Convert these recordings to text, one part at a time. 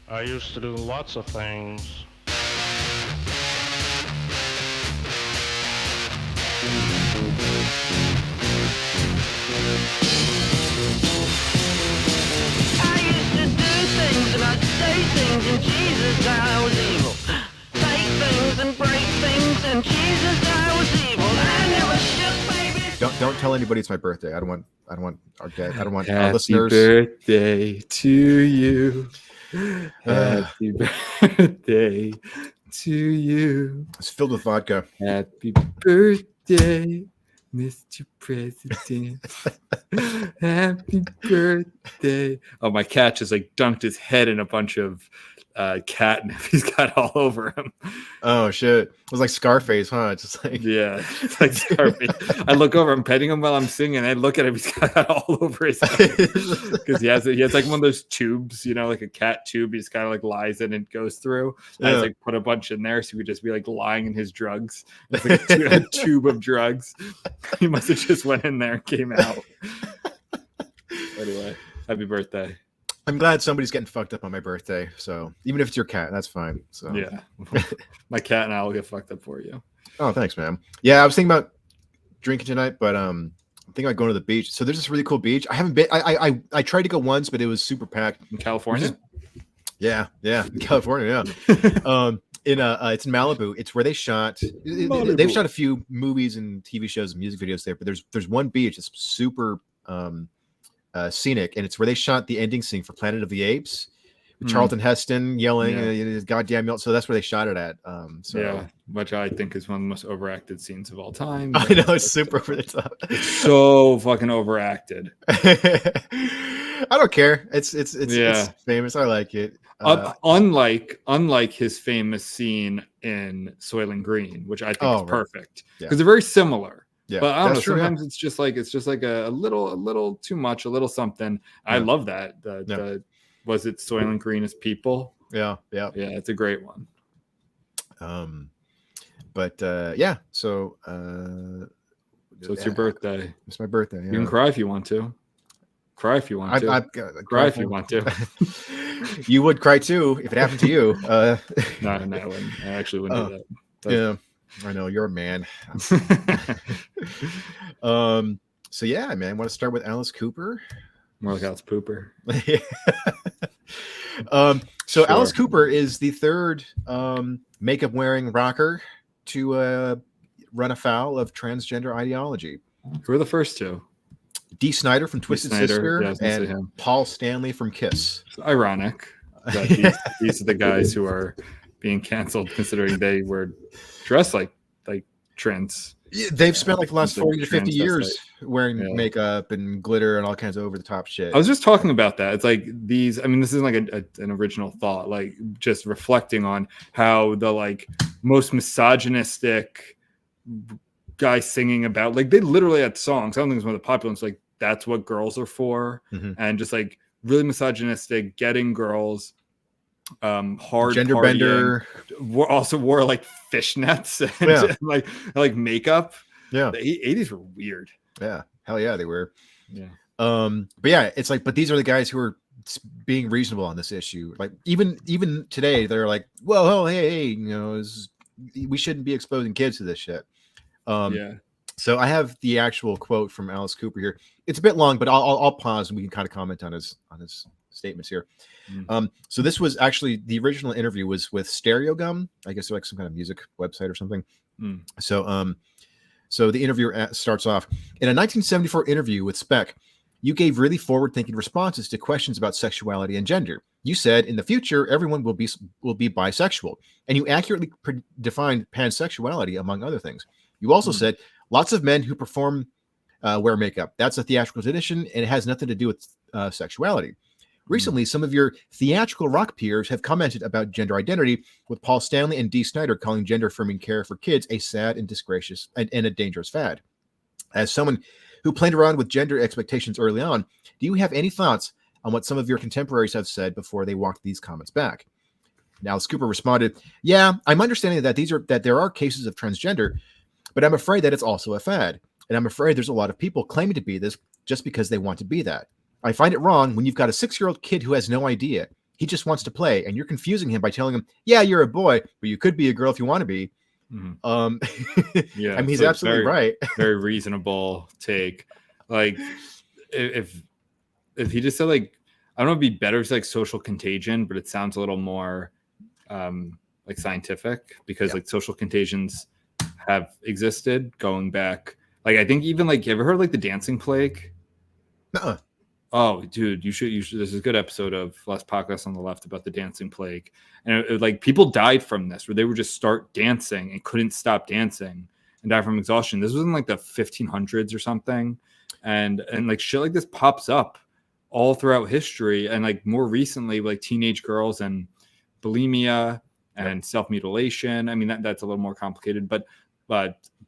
I used to do lots of things. I used to do things and I'd say things and Jesus I was evil. Take things and break things and Jesus I was evil. I never shook babies. Don't tell anybody it's my birthday. I don't want our Happy listeners. birthday to you. Happy birthday to you. It's filled with vodka. Happy birthday, Mr. President. Happy birthday. Oh, my cat just like dunked his head in a bunch of catnip he's got all over him. Oh shit! It was like Scarface, huh? Just like Yeah, it's like Scarface. I look over, I'm petting him while I'm singing. I look at him, he's got it all over his head because he has like one of those tubes, like a cat tube. He just kind of like lies in and goes through. I just like put a bunch in there, so he would just be like lying in his drugs. It's like a tube of drugs. He must have just went in there and came out. Anyway, happy birthday. I'm glad somebody's getting fucked up on my birthday. So even if it's your cat, that's fine. So yeah, my cat and I will get fucked up for you. Oh, thanks, man. Yeah, I was thinking about drinking tonight, but I'm thinking about going to the beach. So there's this really cool beach. I haven't been. I tried to go once, but it was super packed. In California? Yeah, in California. Yeah. It's in Malibu. It's where they shot. They've shot a few movies and TV shows and music videos there, but there's one beach that's super scenic, and it's where they shot the ending scene for Planet of the Apes with Charlton Heston yelling, "Goddamn!" So that's where they shot it at. Yeah, which I think is one of the most overacted scenes of all time. I know, it's super over the top. It's so fucking overacted. I don't care. It's famous. I like it. Unlike his famous scene in Soylent Green, which I think is perfect because they're very similar. Yeah, but I don't know. Sometimes it's just like a little too much, a little something. Yeah. I love that. The was it Soylent Green as People? Yeah. It's a great one. So it's your birthday. It's my birthday. Yeah. You can cry if you want to. Cry if you want to. Cry if you want to. You would cry too if it happened to you. No, I wouldn't. I actually wouldn't do that. Yeah. I know you're a man. So yeah, man, I want to start with Alice Cooper. More like Alice Pooper. So sure. Alice Cooper is the third makeup wearing rocker to run afoul of transgender ideology. Who are the first two? Dee Snider from Twisted Sister and Paul Stanley from Kiss. It's ironic that these are the guys who are being canceled, considering they were dressed like trends. They've spent like the last 40 to 50 years wearing makeup and glitter and all kinds of over the top shit. I was just talking about that. It's like these, I mean, this isn't like an original thought, like just reflecting on how the like most misogynistic guy singing about, like they literally had songs. I don't think it's one of the popular ones, like that's what girls are for. Mm-hmm. And just like really misogynistic, getting girls hard gender partying. Bender also wore like fishnets and like makeup. Yeah, the 80s were weird. Yeah, hell yeah, they were. Yeah. But yeah, it's like, but these are the guys who are being reasonable on this issue. Like even today, they're like, well, hey, we shouldn't be exposing kids to this shit. So I have the actual quote from Alice Cooper here. It's a bit long, but I'll pause and we can kind of comment on his statements here. So this was actually the original interview was with Stereo Gum. I guess they're like some kind of music website or something. So the interview starts off in a 1974 interview with Speck. You gave really forward-thinking responses to questions about sexuality and gender. You said in the future everyone will be bisexual, and you accurately defined pansexuality among other things. You also said lots of men who perform wear makeup. That's a theatrical tradition, and it has nothing to do with sexuality. Recently, some of your theatrical rock peers have commented about gender identity, with Paul Stanley and Dee Snider calling gender-affirming care for kids a sad and disgracious and a dangerous fad. As someone who played around with gender expectations early on, do you have any thoughts on what some of your contemporaries have said before they walked these comments back? And Alice Cooper responded, "Yeah, I'm understanding that there are cases of transgender, but I'm afraid that it's also a fad, and I'm afraid there's a lot of people claiming to be this just because they want to be that. I find it wrong when you've got a 6-year-old kid who has no idea. He just wants to play, and you're confusing him by telling him, "Yeah, you're a boy, but you could be a girl if you want to be." Yeah, I mean, he's so absolutely right. Very reasonable take. Like, if he just said like, I don't know, it'd be better if it's like social contagion, but it sounds a little more like scientific, because like social contagions have existed going back. Like, I think even like, you ever heard like the dancing plague? Nuh-uh. Oh, dude, you should. There's a good episode of Last Podcast on the Left about the dancing plague, and like people died from this, where they would just start dancing and couldn't stop dancing and die from exhaustion. This was in like the 1500s or something, and like shit like this pops up all throughout history, and like more recently, like teenage girls and bulimia and self-mutilation. I mean, that's a little more complicated, but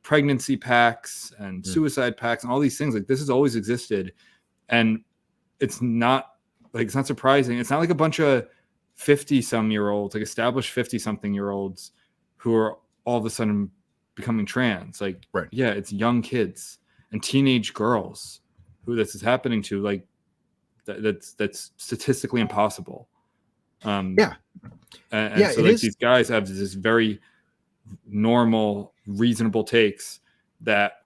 pregnancy packs and suicide packs and all these things, like this has always existed. And it's not surprising. It's not like a bunch of 50-some-year-olds, like established 50-something-year-olds who are all of a sudden becoming trans. Like, yeah, it's young kids and teenage girls who this is happening to. Like, that's statistically impossible. And so like these guys have this very normal, reasonable takes that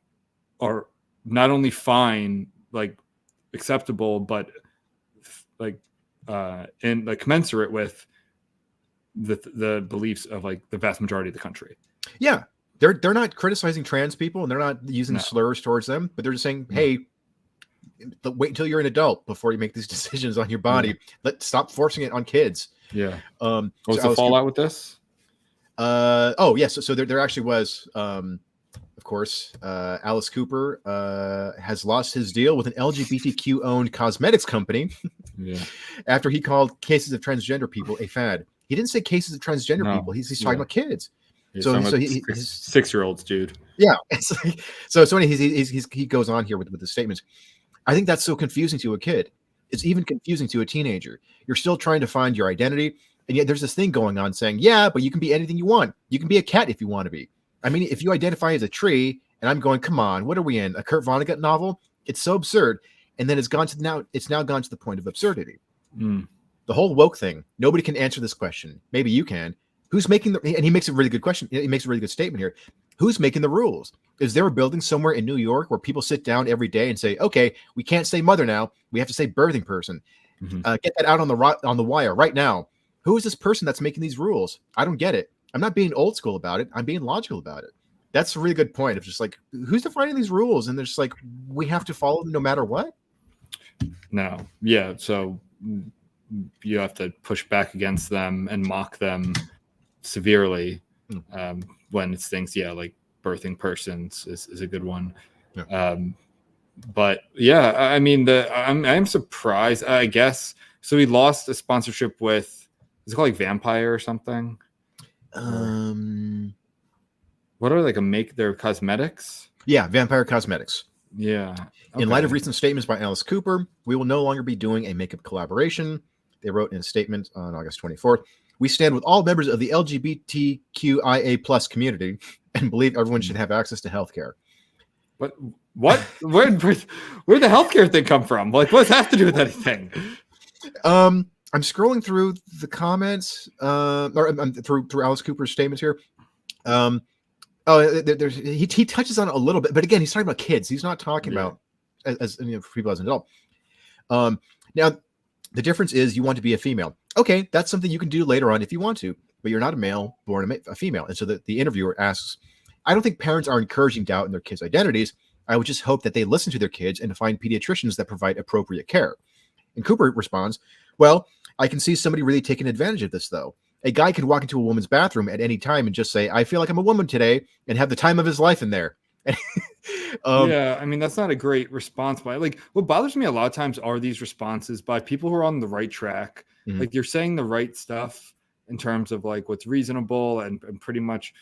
are not only fine, like acceptable, but like and like commensurate with the beliefs of like the vast majority of the country. Yeah, they're not criticizing trans people, and they're not using slurs towards them, but they're just saying, hey, wait until you're an adult before you make these decisions on your body. Stop forcing it on kids. Yeah. What's the fallout with this? So there actually was, of course, Alice Cooper has lost his deal with an LGBTQ-owned cosmetics company after he called cases of transgender people a fad. He didn't say cases of transgender people. He's talking about kids. He's he's 6-year-olds, dude. Yeah. It's like, so anyway, he goes on here with the statements. I think that's so confusing to a kid. It's even confusing to a teenager. You're still trying to find your identity. And yet there's this thing going on saying, yeah, but you can be anything you want. You can be a cat if you want to be. I mean, if you identify as a tree, and I'm going, come on, what are we in? A Kurt Vonnegut novel? It's so absurd. And then it's now gone to the point of absurdity. The whole woke thing. Nobody can answer this question. Maybe you can. Who's making and he makes a really good question. He makes a really good statement here. Who's making the rules? Is there a building somewhere in New York where people sit down every day and say, okay, we can't say mother now. We have to say birthing person. Get that out on the wire right now. Who is this person that's making these rules? I don't get it. I'm not being old school about it. I'm being logical about it. That's a really good point of just like, who's defining these rules? And they're just like, we have to follow them no matter what. No. Yeah. So you have to push back against them and mock them severely when it's things, like birthing persons is a good one. But yeah, I mean, I'm surprised, I guess. So he lost a sponsorship with, is it called like Vampire or something? What are make their cosmetics? Yeah, Vampire Cosmetics. Yeah. In light of recent statements by Alice Cooper, we will no longer be doing a makeup collaboration. They wrote in a statement on August 24th. We stand with all members of the LGBTQIA plus community and believe everyone should have access to healthcare. What? Where did the healthcare thing come from? Like, what does that have to do with anything? I'm scrolling through the comments, through Alice Cooper's statements here. He touches on it a little bit, but again, he's talking about kids. He's not talking about as for people as an adult. Now, the difference is you want to be a female. Okay, that's something you can do later on if you want to, but you're not a male born a female. And so the interviewer asks, I don't think parents are encouraging doubt in their kids' identities. I would just hope that they listen to their kids and find pediatricians that provide appropriate care. And Cooper responds, well, I can see somebody really taking advantage of this, though. A guy could walk into a woman's bathroom at any time and just say, I feel like I'm a woman today, and have the time of his life in there. Yeah, I mean, that's not a great response. By what bothers me a lot of times are these responses by people who are on the right track. Like, you're saying the right stuff in terms of what's reasonable and pretty much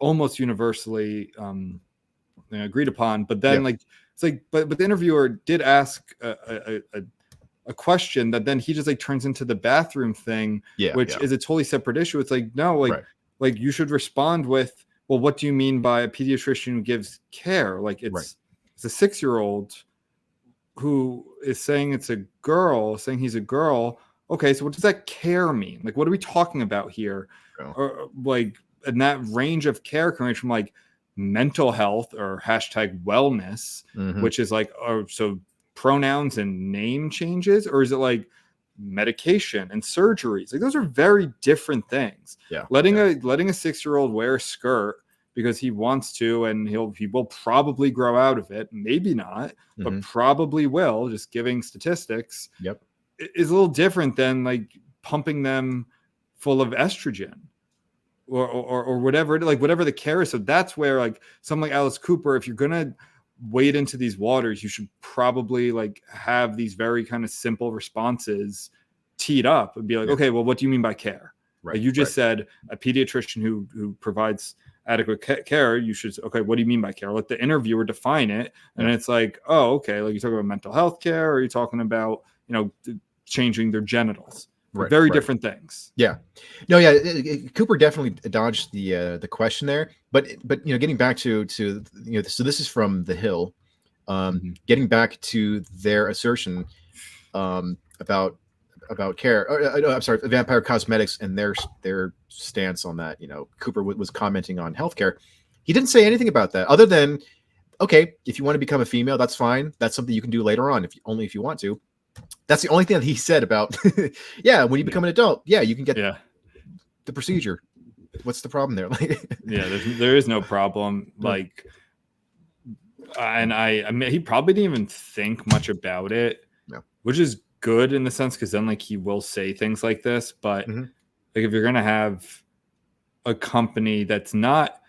almost universally agreed upon. But then but the interviewer did ask a question that then he just turns into the bathroom thing, which is a totally separate issue. It's you should respond with, well, what do you mean by a pediatrician who gives care? It's a 6-year-old who is saying he's a girl. okay, so what does that care mean? Like, what are we talking about here? Yeah. Or like, and that range of care can range from like mental health or hashtag wellness, Mhm. which is like, oh, so pronouns and name changes, or is it like medication and surgeries? Like, those are very different things. Yeah. Letting a 6-year-old wear a skirt because he wants to, and he will probably grow out of it, maybe not, but Mhm. probably will, just giving statistics, Yep. is a little different than like pumping them full of estrogen or whatever, like whatever the care is. So that's where like someone like Alice Cooper, if you're gonna wade into these waters, you should probably like have these very kind of simple responses teed up and be like, Yeah. okay, well, what do you mean by care? Right. Like you just said a pediatrician who provides adequate care. You should, okay, what do you mean by care? Let the interviewer define it. And it's like, oh, okay, like you're talking about mental health care, or are you talking about, changing their genitals? Very different things. Yeah. No, yeah. Cooper definitely dodged the question there, but getting back to so this is from The Hill. Getting back to their assertion about care. I'm sorry, Vampire Cosmetics and their stance on that. Cooper was commenting on healthcare. He didn't say anything about that other than, okay, if you want to become a female, that's fine. That's something you can do later on, if you want to. That's the only thing that he said about, yeah, when you become an adult, yeah, you can get the procedure. What's the problem there? There is no problem. Like, and I mean, he probably didn't even think much about it, which is good in the sense, because then like he will say things like this. But like, if you're gonna have a company that's not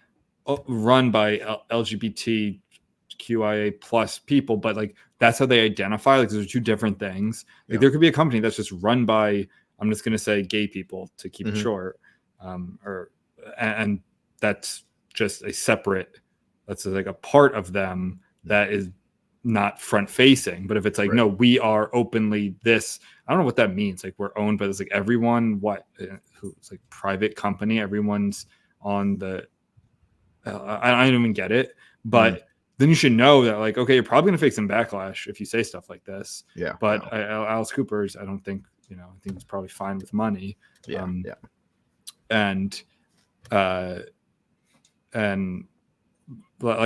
run by LGBTQIA plus people, but like that's how they identify, like those are two different things. Like there could be a company that's just run by, I'm just going to say gay people to keep it short, and that's just a separate, that's like a part of them that is not front facing. But if it's like, no, we are openly this, I don't know what that means, like we're owned by this, like everyone, who's like private company, everyone's on the I don't even get it, but then you should know that, like, okay, you're probably going to face some backlash if you say stuff like this. Yeah. But Alice Cooper's, I don't think, I think he's probably fine with money. And like,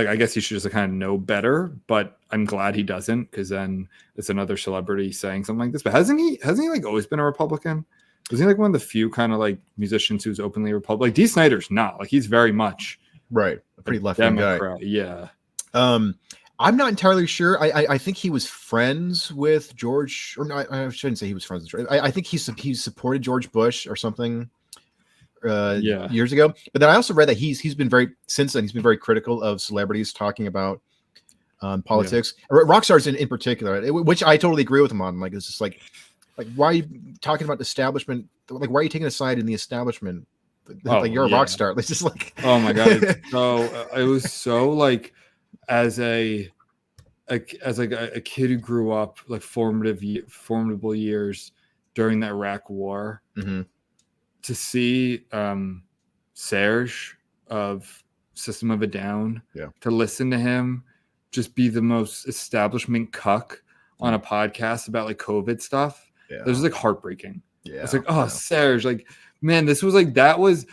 I guess he should just kind of know better, but I'm glad he doesn't, because then it's another celebrity saying something like this. But hasn't he like always been a Republican? Was he like one of the few kind of like musicians who's openly Republican? Like Dee Snider's not, like he's very much a pretty left-wing guy. Yeah. I'm not entirely sure. I think he was friends with George, or no, I shouldn't say he was friends with George. I think he supported George Bush or something years ago. But then I also read that he's been since then he's been very critical of celebrities talking about politics, rock stars in particular, which I totally agree with him on. Like, it's just like why are you talking about the establishment? Like, why are you taking a side in the establishment? Like you're a rock star. It's just like, oh my god. It was so like, as a kid who grew up like formidable years during the Iraq War, to see Serge of System of a Down, to listen to him just be the most establishment cuck on a podcast about like COVID stuff. It was like heartbreaking. It's like, Serge, like, man, this was like, that was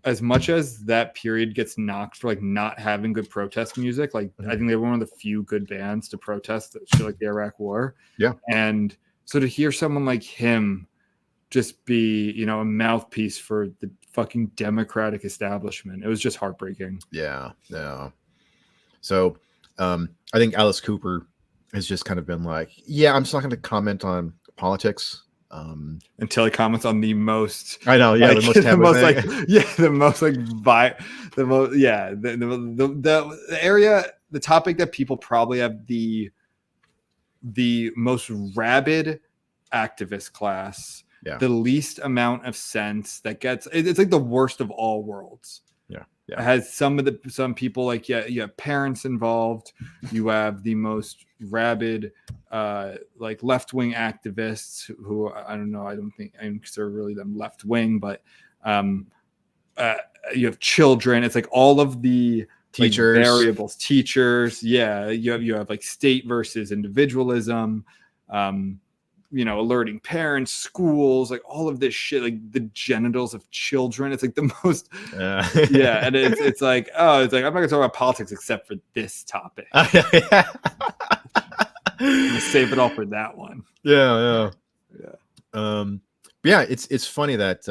as much as that period gets knocked for like not having good protest music. Like I think they were one of the few good bands to protest shit like the Iraq War. And so to hear someone like him just be, a mouthpiece for the fucking Democratic establishment, it was just heartbreaking. So I think Alice Cooper has just kind of been like, I'm just not going to comment on politics until he comments on the most, I know, like, the topic that people probably have the most rabid activist class, the least amount of sense, that gets, it's like the worst of all worlds. It has some people, like, you have parents involved, you have the most rabid like left-wing activists who, I don't think I consider really them left-wing, but you have children. It's like all of the teachers, like, variables, teachers. You have like state versus individualism. alerting parents, schools, like all of this shit, like the genitals of children. It's like the most, yeah. And it's like, I'm not gonna talk about politics except for this topic. I'm gonna save it all for that one. Yeah. It's funny that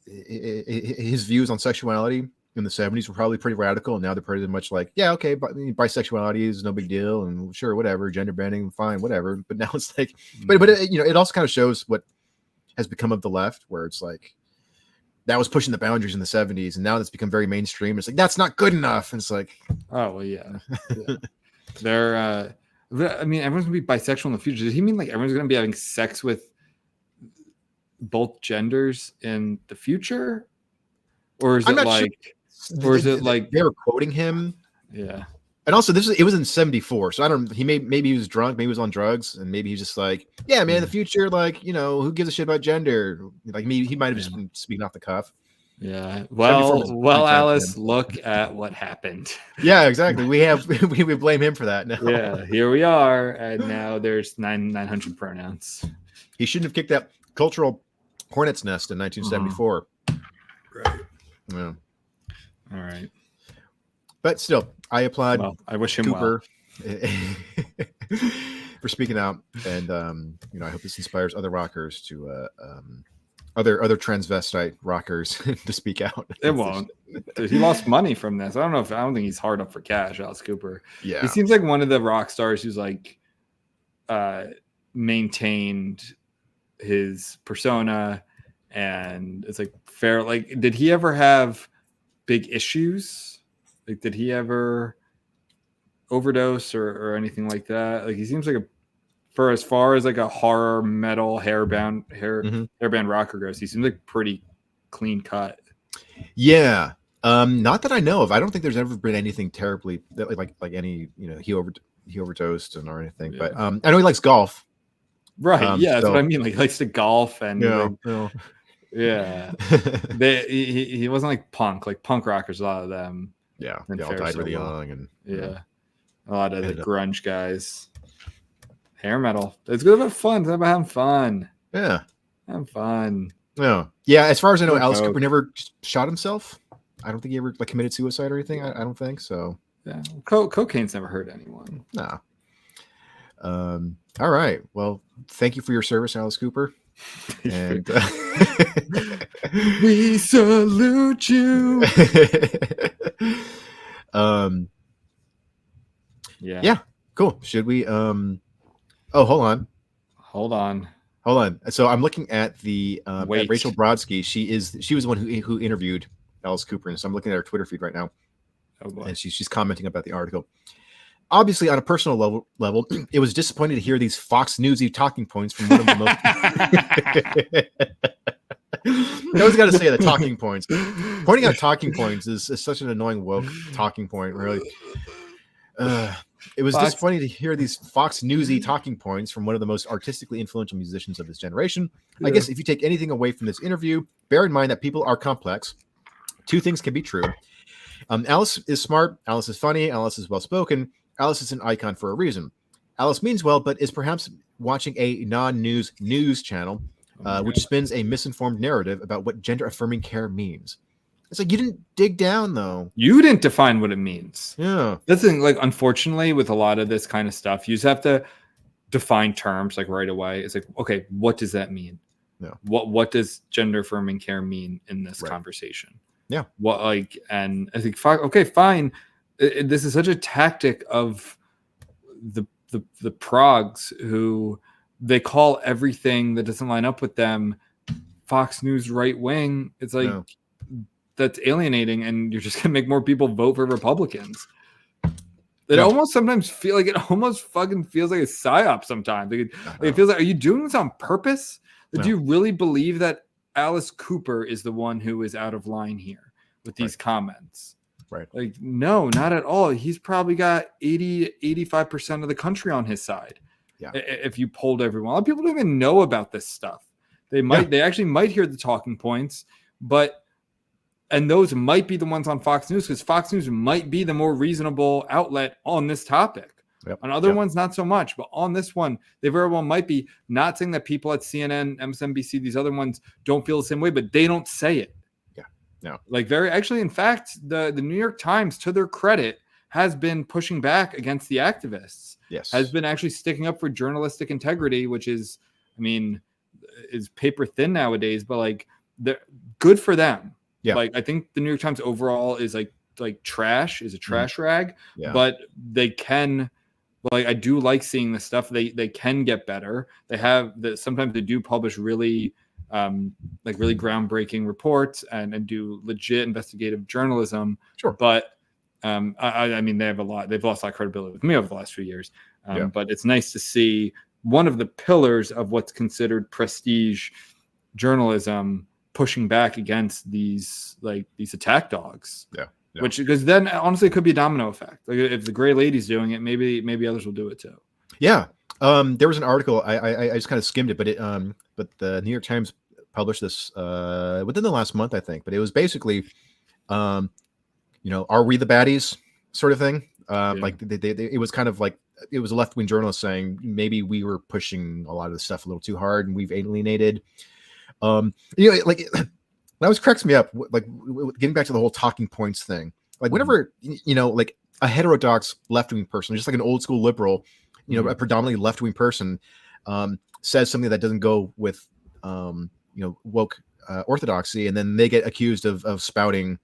his views on sexuality in the 70s were probably pretty radical, and now they're pretty much like, yeah, okay, but bisexuality is no big deal, and sure, whatever, gender bending, fine, whatever. But now it's like, but it also kind of shows what has become of the left, where it's like that was pushing the boundaries in the 70s, and now that's become very mainstream. It's like that's not good enough, and it's like, oh well, yeah. They're everyone's gonna be bisexual in the future. Does he mean like everyone's gonna be having sex with both genders in the future, or is it like they were quoting him? Yeah. And also, it was in 74, so I don't. Maybe he was drunk, maybe he was on drugs, and maybe he's just like, yeah, man, in the future, like, who gives a shit about gender? Like, he might have just been speaking off the cuff. Yeah. Well, Alice, look at what happened. Yeah, exactly. We blame him for that now. Yeah, here we are, and now there's 900 pronouns. He shouldn't have kicked that cultural hornet's nest in 1974. Right. Yeah. All right. But still, I applaud. Well, I wish him Cooper for speaking out, and I hope this inspires other rockers to other transvestite rockers to speak out. It won't. Dude, he lost money from this. I don't think he's hard up for cash, Alice Cooper. Yeah. He seems like one of the rock stars who's like maintained his persona, and it's like fair. Like, did he ever have big issues? Like, did he ever overdose or anything like that? Like, he seems like for as far as like a horror metal hairband rocker goes, he seems like pretty clean cut. Yeah. Not that I know of. I don't think there's ever been anything terribly like any, he overdosed or anything. Yeah. But I know he likes golf. Right. Yeah, that's what I mean. Like, he likes to golf and yeah. He wasn't like punk. Like, punk rockers, a lot of them. Yeah, they all died really young, and a lot of the grunge guys. Hair metal. It's good about fun. It's about having fun. Yeah, having fun. Yeah. As far as I know, Alice Cooper never shot himself. I don't think he ever committed suicide or anything. I don't think so. Yeah, cocaine's never hurt anyone. Nah. All right. Well, thank you for your service, Alice Cooper. And we salute you. Yeah, cool. Should we hold on. So I'm looking at the at Rachel Brodsky. She was the one who interviewed Alice Cooper, and so I'm looking at her Twitter feed right now. Oh boy. And she's commenting about the article. Obviously, on a personal level, it was disappointing to hear these Fox Newsy talking points from one of the most. I always got to say the talking points. Pointing out talking points is such an annoying woke talking point. Really, it was disappointing to hear these Fox Newsy talking points from one of the most artistically influential musicians of his generation. Yeah. I guess if you take anything away from this interview, bear in mind that people are complex. Two things can be true. Alice is smart. Alice is funny. Alice is well spoken. Alice is an icon for a reason. Alice means well, but is perhaps watching a non-news news channel, which spins a misinformed narrative about what gender-affirming care means. It's like, you didn't dig down, though. You didn't define what it means. Yeah. That's the thing, like, unfortunately, with a lot of this kind of stuff, you just have to define terms, like, right away. It's like, okay, what does that mean? Yeah. What does gender-affirming care mean in this conversation? Yeah. And I think, okay, fine. This is such a tactic of the progs who they call everything that doesn't line up with them Fox News right wing. It's like that's alienating, and you're just gonna make more people vote for Republicans. It almost sometimes fucking feels like a psyop sometimes. It feels like, are you doing this on purpose? Do you really believe that Alice Cooper is the one who is out of line here with these comments? Right. Like, no, not at all. He's probably got 85% of the country on his side. Yeah. If you polled everyone, a lot of people don't even know about this stuff. They actually might hear the talking points, and those might be the ones on Fox News, because Fox News might be the more reasonable outlet on this topic. Yep. On other ones, not so much. But on this one, they very well might be. Not saying that people at CNN, MSNBC, these other ones don't feel the same way, but they don't say it. Yeah. No. Like in fact, the New York Times, to their credit, has been pushing back against the activists. Yes. Has been actually sticking up for journalistic integrity, which is, I mean, is paper thin nowadays, but like they're good for them. Yeah. Like I think the New York Times overall is like trash, is a trash rag, Yeah. but they can, like, I do like seeing the stuff. They can get better. They have sometimes they do publish really like really groundbreaking reports and do legit investigative journalism. Sure. But I mean, they've lost a lot of credibility with me over the last few years. But it's nice to see one of the pillars of what's considered prestige journalism pushing back against these attack dogs. Yeah. Which, because then honestly it could be a domino effect. Like if the gray lady's doing it, maybe others will do it too. Yeah. There was an article, I just kind of skimmed it, but the New York Times published this within the last month, I think. But it was basically are we the baddies sort of thing. Like it was kind of like, it was a left-wing journalist saying maybe we were pushing a lot of the stuff a little too hard and we've alienated. Like that always cracks me up. Like getting back to the whole talking points thing. Like whenever like a heterodox left-wing person, just like an old school liberal, a predominantly left-wing person, says something that doesn't go with woke orthodoxy, and then they get accused of spouting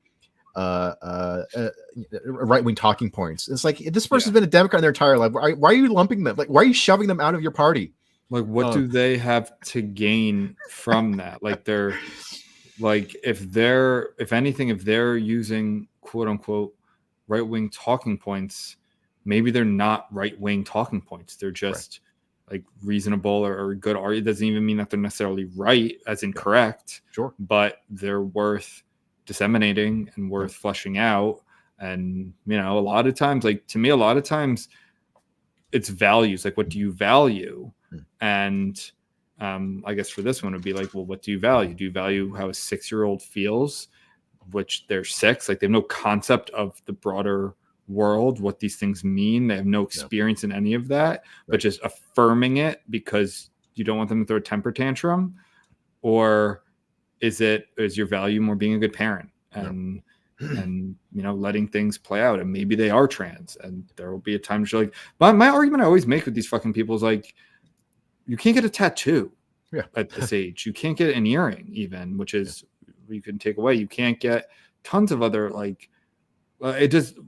right-wing talking points. It's like, this person's been a Democrat in their entire life. Why are you lumping them? Like, why are you shoving them out of your party? Like, what do they have to gain from that? Like, they're like, if they're using quote unquote right-wing talking points, maybe they're not right-wing talking points. They're just like reasonable or good. Or it doesn't even mean that they're necessarily right, as in correct. Sure. But they're worth disseminating and worth fleshing out. And a lot of times, like, to me, a lot of times it's values. Like, what do you value? And I guess for this one, it would be like, well, what do you value? Do you value how a 6-year-old feels, which they're 6? Like, they have no concept of the broader world, what these things mean. They have no experience in any of that, but just affirming it because you don't want them to throw a temper tantrum? Or is your value more being a good parent and letting things play out? And maybe they are trans, and there will be a time to like, but my argument I always make with these fucking people is like, you can't get a tattoo at this age. You can't get an earring even, which is you can take away. You can't get tons of other it just,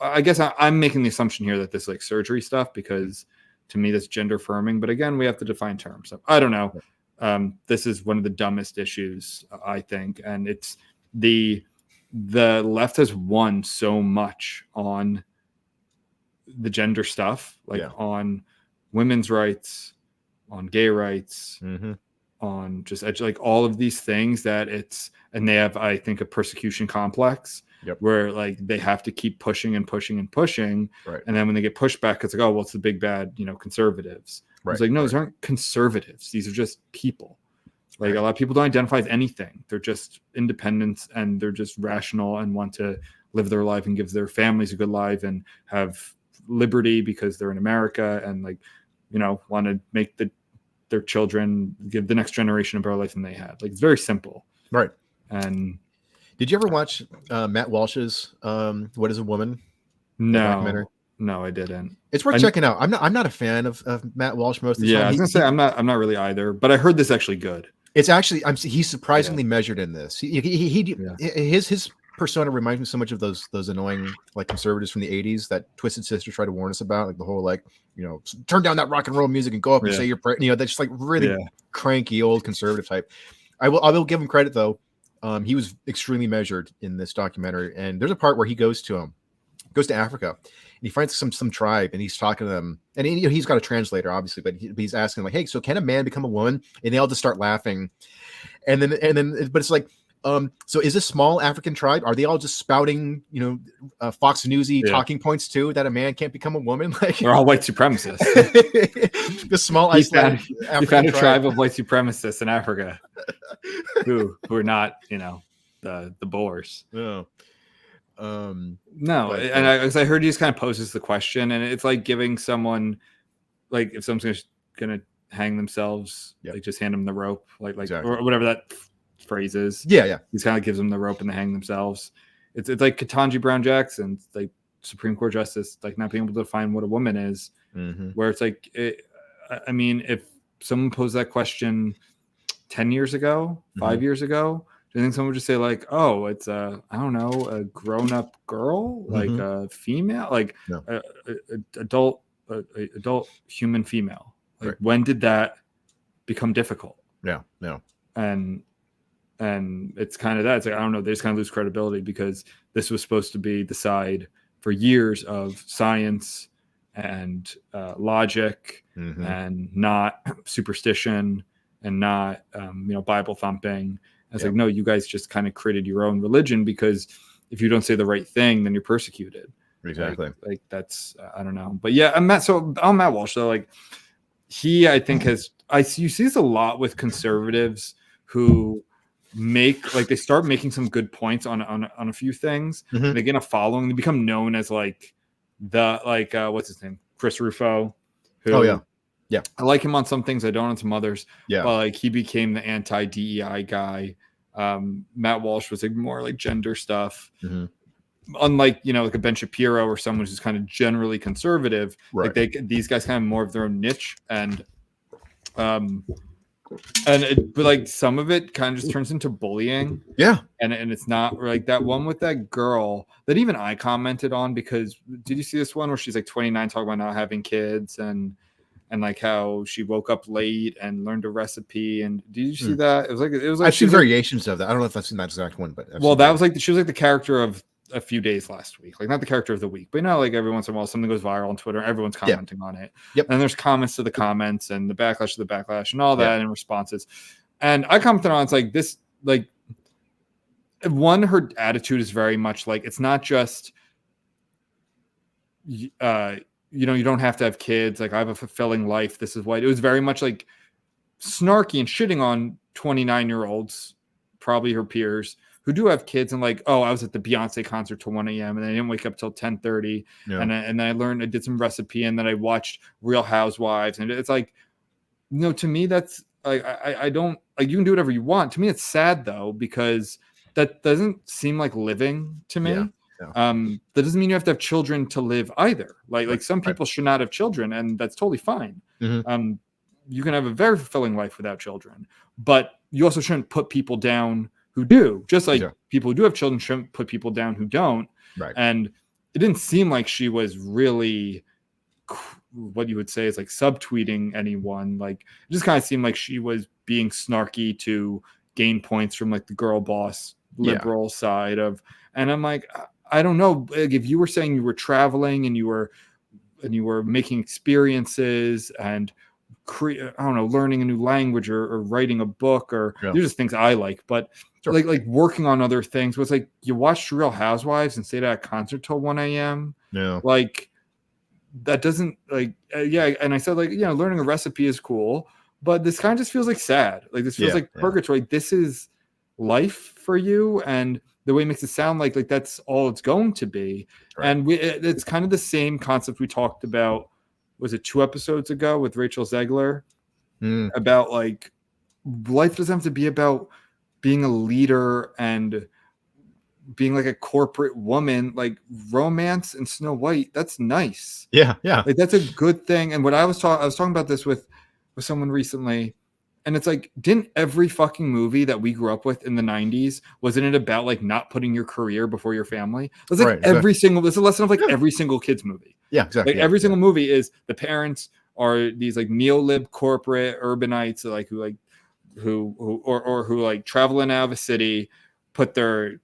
I guess I'm making the assumption here that this like surgery stuff, because to me that's gender affirming, but again, we have to define terms. So I don't know. This is one of the dumbest issues, I think. And it's the left has won so much on the gender stuff, on women's rights, on gay rights, on just like all of these things and they have, I think, a persecution complex where like they have to keep pushing and pushing and pushing. Right. And then when they get pushed back, it's like, oh, well, it's the big bad, conservatives. Right. It's like, no, these aren't conservatives. These are just people. Like a lot of people don't identify as anything. They're just independents and they're just rational and want to live their life and give their families a good life and have liberty because they're in America and want to make their children, give the next generation a better life than they had. Like, it's very simple. Right. And did you ever watch Matt Walsh's What Is a Woman? No, I didn't. It's worth checking out. I'm not a fan of Matt Walsh most of the time. I was gonna say I'm not really either, but I heard this actually good. It's actually he's surprisingly measured in this. His persona reminds me so much of those annoying like conservatives from the 80s that Twisted Sister tried to warn us about, like the whole turn down that rock and roll music and go up and say your prayer. That's just like really cranky old conservative type. I will give him credit though. He was extremely measured in this documentary, and there's a part where he goes to Africa and he finds some tribe and he's talking to them, and he's got a translator obviously, but he's asking like, hey, so can a man become a woman? And they all just start laughing, and then but it's like, so is this small African tribe, are they all just spouting Fox Newsy talking points too, that a man can't become a woman? Like, they're all white supremacists. The small isolated you found a tribe of white supremacists in Africa who are not the Boers. No, But, and I heard he just kind of poses the question, and it's like giving someone, like if someone's gonna hang themselves, Yep. like just hand them the rope, like Exactly. or whatever that phrase is. Yeah. He kind of gives them the rope and they hang themselves. It's like Ketanji Brown Jackson, like Supreme Court justice, like not being able to define what a woman is, where it's like, I mean, if someone posed that question 10 years ago, 5 years ago, do you think someone would just say like, oh, it's I don't know, a grown-up girl, like a female, like No. a adult human female? Like, Right. when did that become difficult? Yeah. No. And it's kind of that. It's like, I don't know, they just kind of lose credibility because this was supposed to be the side for years of science and logic and not superstition and not Bible thumping. It's like, no, you guys just kind of created your own religion because if you don't say the right thing, then you're persecuted. Exactly. Like that's I don't know. But yeah, I'm Matt Walsh though. Like I think you see this a lot with conservatives who they start making some good points on a few things. They get a following. They become known as like what's his name, Chris Rufo. Who, yeah. I like him on some things. I don't on some others. Yeah. But like he became the anti-DEI guy. Matt Walsh was like more like gender stuff. Unlike like a Ben Shapiro or someone who's kind of generally conservative. Right. Like these guys kind of more of their own niche but like some of it kind of just turns into bullying. Yeah. And it's not like that one with that girl that even I commented on, because did you see this one where she's like 29 talking about not having kids and like how she woke up late and learned a recipe? And did you see that? It was like I've seen variations of that. I don't know if I've seen that exact one, but that was like she was like the character of a few days last week, like not the character of the week, but like every once in a while something goes viral on Twitter, everyone's commenting on it. And there's comments to the comments and the backlash to the backlash and all that and responses. And I commented on it's like this, like one, her attitude is very much like it's not just you don't have to have kids, like I have a fulfilling life, this is what it was, very much like snarky and shitting on 29-year-olds, probably her peers, who do have kids, and like, oh, I was at the Beyonce concert till 1 a.m. and I didn't wake up till 10:30. And I did some recipe, and then I watched Real Housewives. And it's like, to me, that's like, I don't like, you can do whatever you want. To me, it's sad though, because that doesn't seem like living to me. That doesn't mean you have to have children to live either. Like some people should not have children, and that's totally fine. You can have a very fulfilling life without children, but you also shouldn't put people down who do, just like people who do have children shouldn't put people down who don't. Right. And it didn't seem like she was really what you would say is like subtweeting anyone. Like it just kind of seemed like she was being snarky to gain points from like the girl boss liberal side of, and I'm like, I don't know, like, if you were saying you were traveling and you were making experiences and I don't know, learning a new language or writing a book, or these are just things I like, but like working on other things was like, you watched Real Housewives and stayed at a concert till 1 a.m. Like that doesn't like, and I said like, learning a recipe is cool, but this kind of just feels like sad. Like this feels like purgatory. This is life for you, and the way it makes it sound like that's all it's going to be. And it's kind of the same concept we talked about, was it 2 episodes ago with Rachel Zegler, about like life doesn't have to be about being a leader and being like a corporate woman. Like romance and Snow White, that's nice. Like that's a good thing. And what I was talking about this with someone recently, and it's like, didn't every fucking movie that we grew up with in the 90s, wasn't it about like not putting your career before your family? It's like this is a lesson of like every single kid's movie. Exactly. Like every single movie is the parents are these like neo-lib corporate urbanites, like who like travel in out of a city, put their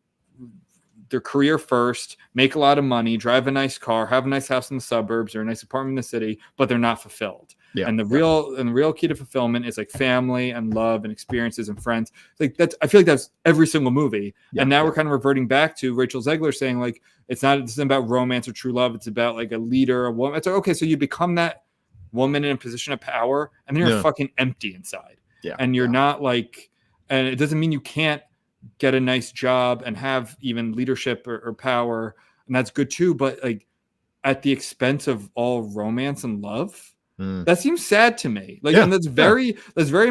career first, make a lot of money, drive a nice car, have a nice house in the suburbs or a nice apartment in the city, but they're not fulfilled. And the real key to fulfillment is like family and love and experiences and friends. Like I feel like that's every single movie. And now we're kind of reverting back to Rachel Zegler saying like, this isn't about romance or true love. It's about like a leader, a woman. It's like, okay, so you become that woman in a position of power, and then you're fucking empty inside. And you're not like, and it doesn't mean you can't get a nice job and have even leadership or power, and that's good too, but like at the expense of all romance and love. That seems sad to me. Like, and that's very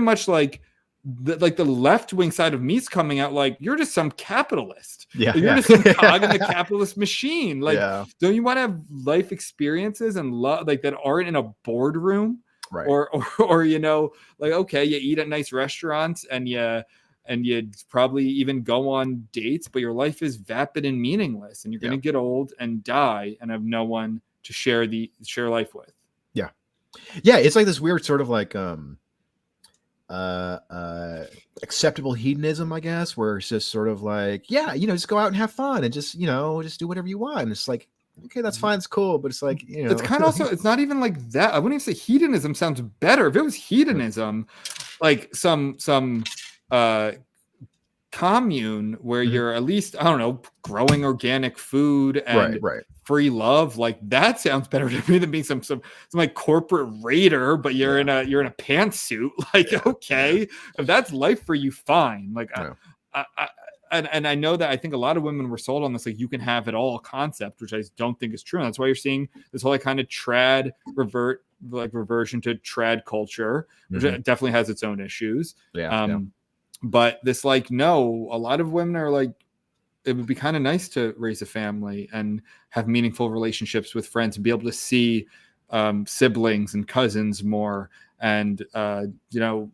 much like the left-wing side of me's coming out like, you're just some capitalist. Like, you're just some cog in the capitalist machine. Like, don't you want to have life experiences and love like that aren't in a boardroom? Right. Or you know, like, okay, you eat at nice restaurants and you probably even go on dates, but your life is vapid and meaningless, and you're going to get old and die and have no one to share life with. Yeah, it's like this weird sort of like acceptable hedonism, I guess, where it's just sort of like, just go out and have fun and just just do whatever you want. And it's like, okay, that's fine, it's cool, but it's like, it's kind of also, it's not even like that. I wouldn't even say hedonism sounds better. If it was hedonism, like some commune where you're at least, I don't know, growing organic food and free love, like that sounds better to me than being some like corporate raider, but you're in a pantsuit. Like, okay, if that's life for you, fine. Like, and I know that I think a lot of women were sold on this, like, you can have it all concept, which I don't think is true. And that's why you're seeing this whole like kind of reversion to trad culture, which definitely has its own issues. But this, like, no, a lot of women are like, it would be kind of nice to raise a family and have meaningful relationships with friends and be able to see siblings and cousins more, and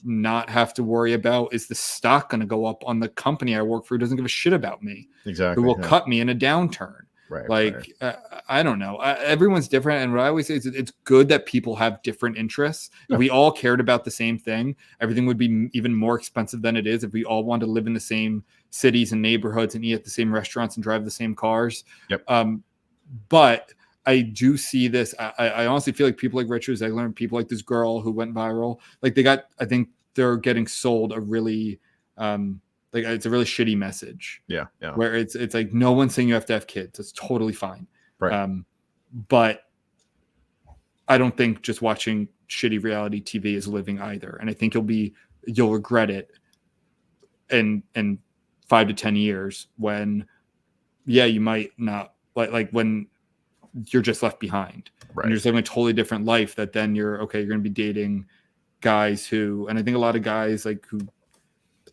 not have to worry about, is the stock going to go up on the company I work for who doesn't give a shit about me, exactly, who will cut me in a downturn. I don't know. Everyone's different. And what I always say is it's good that people have different interests. If we all cared about the same thing, everything would be even more expensive than it is. If we all wanted to live in the same cities and neighborhoods and eat at the same restaurants and drive the same cars. But I do see this. I honestly feel like people like Richard Zegler and people like this girl who went viral, like I think they're getting sold a really, like, it's a really shitty message. Where it's like, no one's saying you have to have kids. It's totally fine. But I don't think just watching shitty reality TV is living either. And I think you'll regret it in 5 to 10 years when, you might not like when you're just left behind. And you're just living a totally different life that then you're going to be dating guys who, and I think a lot of guys like who,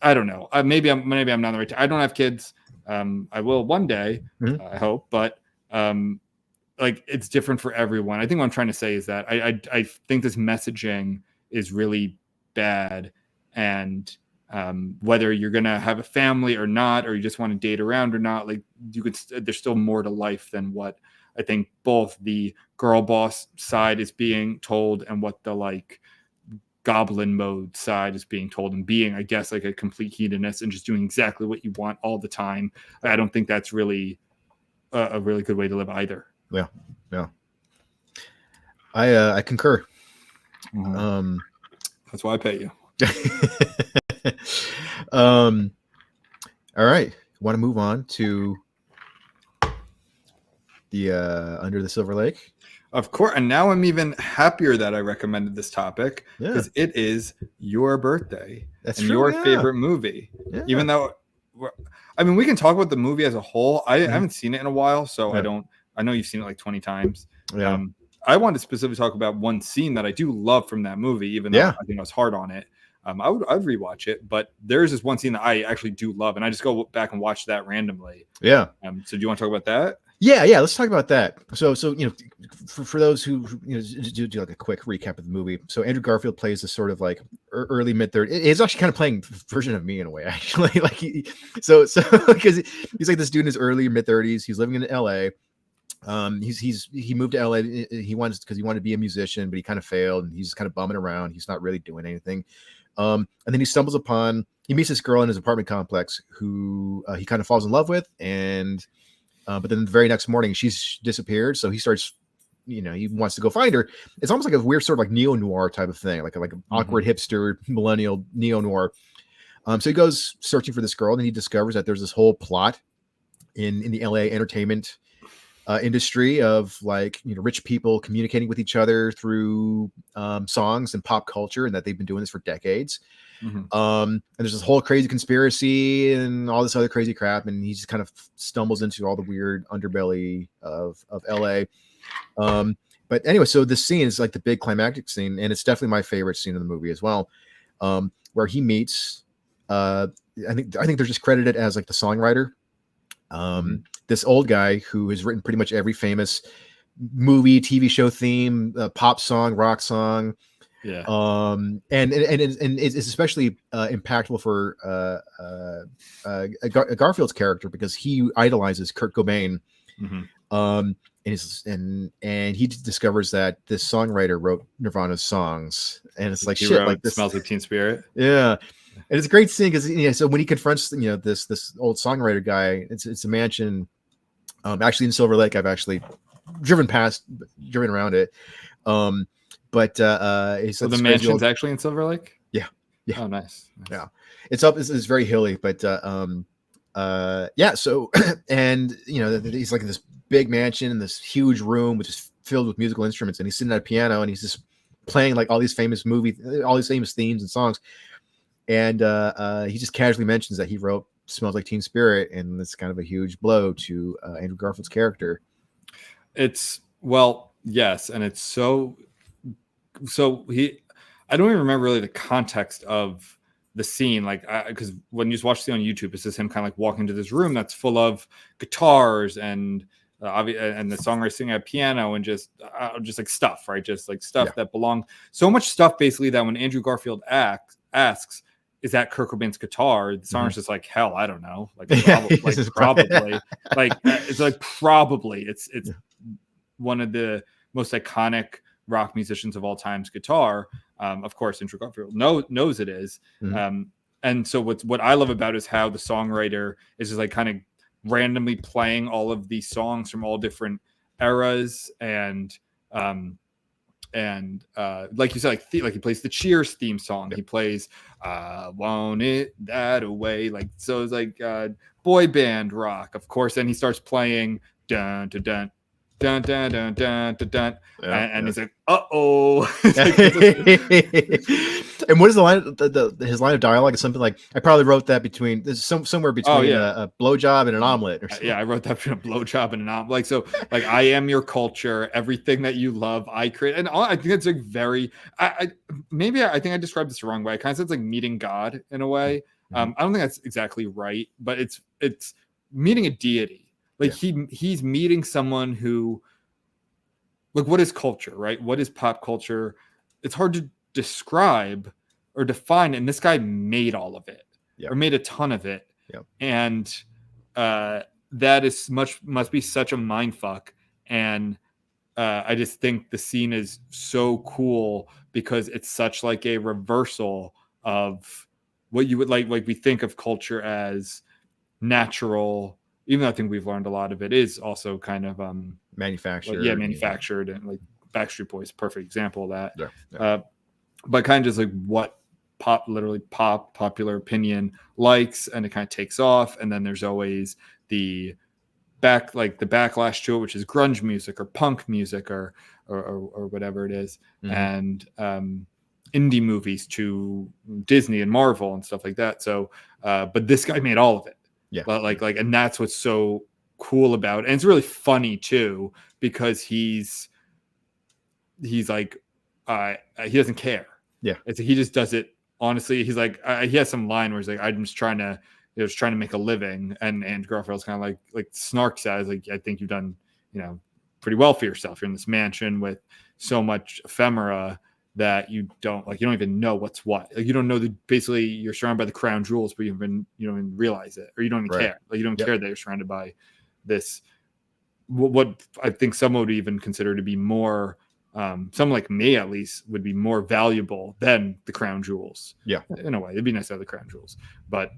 I don't know. Maybe I'm not the right. I don't have kids. I will one day, I hope. But like, it's different for everyone. I think what I'm trying to say is that I think this messaging is really bad, and whether you're gonna have a family or not, or you just want to date around or not, like, there's still more to life than what I think both the girl boss side is being told and what the like goblin mode side is being told, and being, I guess, like a complete hedonist and just doing exactly what you want all the time. I don't think that's really a really good way to live either. I concur. That's why I pay you. All right, want to move on to the Under the Silver Lake? Of course. And now I'm even happier that I recommended this topic, because it is your birthday. That's and true, your favorite movie. Even though, I mean, we can talk about the movie as a whole. I haven't seen it in a while, so I know you've seen it like 20 times. I wanted to specifically talk about one scene that I do love from that movie, even though I think I was hard on it. I'd rewatch it, but there's this one scene that I actually do love, and I just go back and watch that randomly. So do you want to talk about that? Yeah, let's talk about that. So for those who do like a quick recap of the movie. So Andrew Garfield plays this sort of like early mid-30s. He's actually kind of playing a version of me in a way, actually. Like so because he's like this dude in his early mid-30s. He's living in LA. He moved to LA. He wanted to be a musician, but he kind of failed, and he's just kind of bumming around. He's not really doing anything. And then he meets this girl in his apartment complex who he kind of falls in love with, and but then the very next morning she's disappeared. So he starts, he wants to go find her. It's almost like a weird sort of like neo-noir type of thing, like an awkward hipster millennial neo-noir. So he goes searching for this girl, and he discovers that there's this whole plot in the LA entertainment industry of like, you know, rich people communicating with each other through songs and pop culture, and that they've been doing this for decades. And there's this whole crazy conspiracy and all this other crazy crap, and he just kind of stumbles into all the weird underbelly of LA. But anyway, so this scene is like the big climactic scene, and it's definitely my favorite scene in the movie as well, where he meets I think they're just credited as like the songwriter, this old guy who has written pretty much every famous movie, TV show theme, pop song, rock song. Yeah. And it's especially impactful for Garfield's character, because he idolizes Kurt Cobain. And he discovers that this songwriter wrote Nirvana's songs, and it's like, shit, like this Smells Like Teen Spirit. Yeah. And it's a great scene because, so when he confronts, this old songwriter guy, it's a mansion, actually in Silver Lake. I've actually driven around it. But so the mansion's actually in Silver Lake. Yeah. Oh, nice. Yeah, it's very hilly, but yeah. So and he's like in this big mansion in this huge room, which is filled with musical instruments, and he's sitting at a piano and he's just playing like all these famous themes and songs. And he just casually mentions that he wrote "Smells Like Teen Spirit," and it's kind of a huge blow to Andrew Garfield's character. Yes, and it's so I don't even remember really the context of the scene, like, because when you just watch the on YouTube, it's just him kind of like walking into this room that's full of guitars and the songwriter singing at piano and just like stuff, right? Just like stuff that belong. So much stuff basically that when Andrew Garfield asks, is that Kurt Cobain's guitar? The songwriter's just like, hell, I don't know. Like probably, probably. It's one of the most iconic rock musicians of all time's guitar. Of course, Andrew Garfield knows it is. And so what I love about it is how the songwriter is just like kind of randomly playing all of these songs from all different eras, and like you said, like he plays the Cheers theme song. He plays "Want It That Away," like, so it's like boy band rock, of course. Then he starts playing dun dun dun dun dun dun dun dun dun, and he's like, "Uh-oh." And what is the line? His line of dialogue is something like, "I probably wrote that somewhere between a blowjob and an omelet." Or something. Yeah, I wrote that between a blowjob and an omelet. Like, so, like, I am your culture, everything that you love, I create. And I think it's like very. I think I described this the wrong way. I kind of said it's like meeting God in a way. I don't think that's exactly right, but it's meeting a deity. Like he's meeting someone who, like, what is culture, right? What is pop culture? It's hard to describe or define, and this guy made all of it, or made a ton of it. And that is must be such a mind fuck. And I just think the scene is so cool because it's such like a reversal of what you would like we think of culture as natural, even though I think we've learned a lot of it is also kind of manufactured. Manufactured, and like Backstreet Boys, perfect example of that. But kind of just like what popular opinion likes, and it kind of takes off, and then there's always the backlash to it, which is grunge music or punk music or whatever it is, and indie movies to Disney and Marvel and stuff like that. So, but this guy made all of it. And that's what's so cool about it. And it's really funny too, because he's like, he doesn't care. He just does it honestly. He's like, he has some line where he's like, I'm just trying to make a living, and Garfield's kind of like snarks at it, like, I think you've done pretty well for yourself. You're in this mansion with so much ephemera that you don't even know what's what. Like, you don't know that basically you're surrounded by the crown jewels, but you don't even realize it, or you don't even care. Like, you don't care that you're surrounded by this, what I think some would even consider to be more, someone like me at least would be more valuable than the crown jewels. In a way, it'd be nice to have the crown jewels, but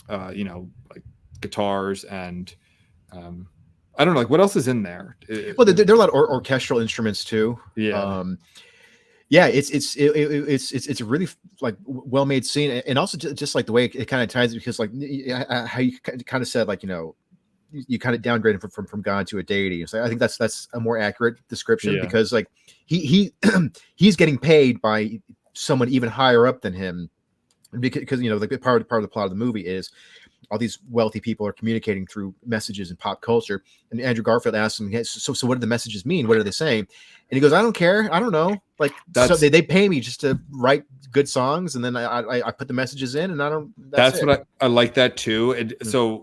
like guitars and I don't know, like, what else is in there? Well, there are a lot of orchestral instruments too. It's a really like well made scene, and also just like the way it kind of ties, because like how you kind of said, like, you kind of downgrade him from God to a deity. So I think that's a more accurate description because like he he's getting paid by someone even higher up than him because like part of the plot of the movie is all these wealthy people are communicating through messages in pop culture. And Andrew Garfield asks him, hey, so what do the messages mean? What are they saying? And he goes, I don't care. I don't know. Like, so they pay me just to write good songs. And then I put the messages in and I don't, that's what I like that too. And so,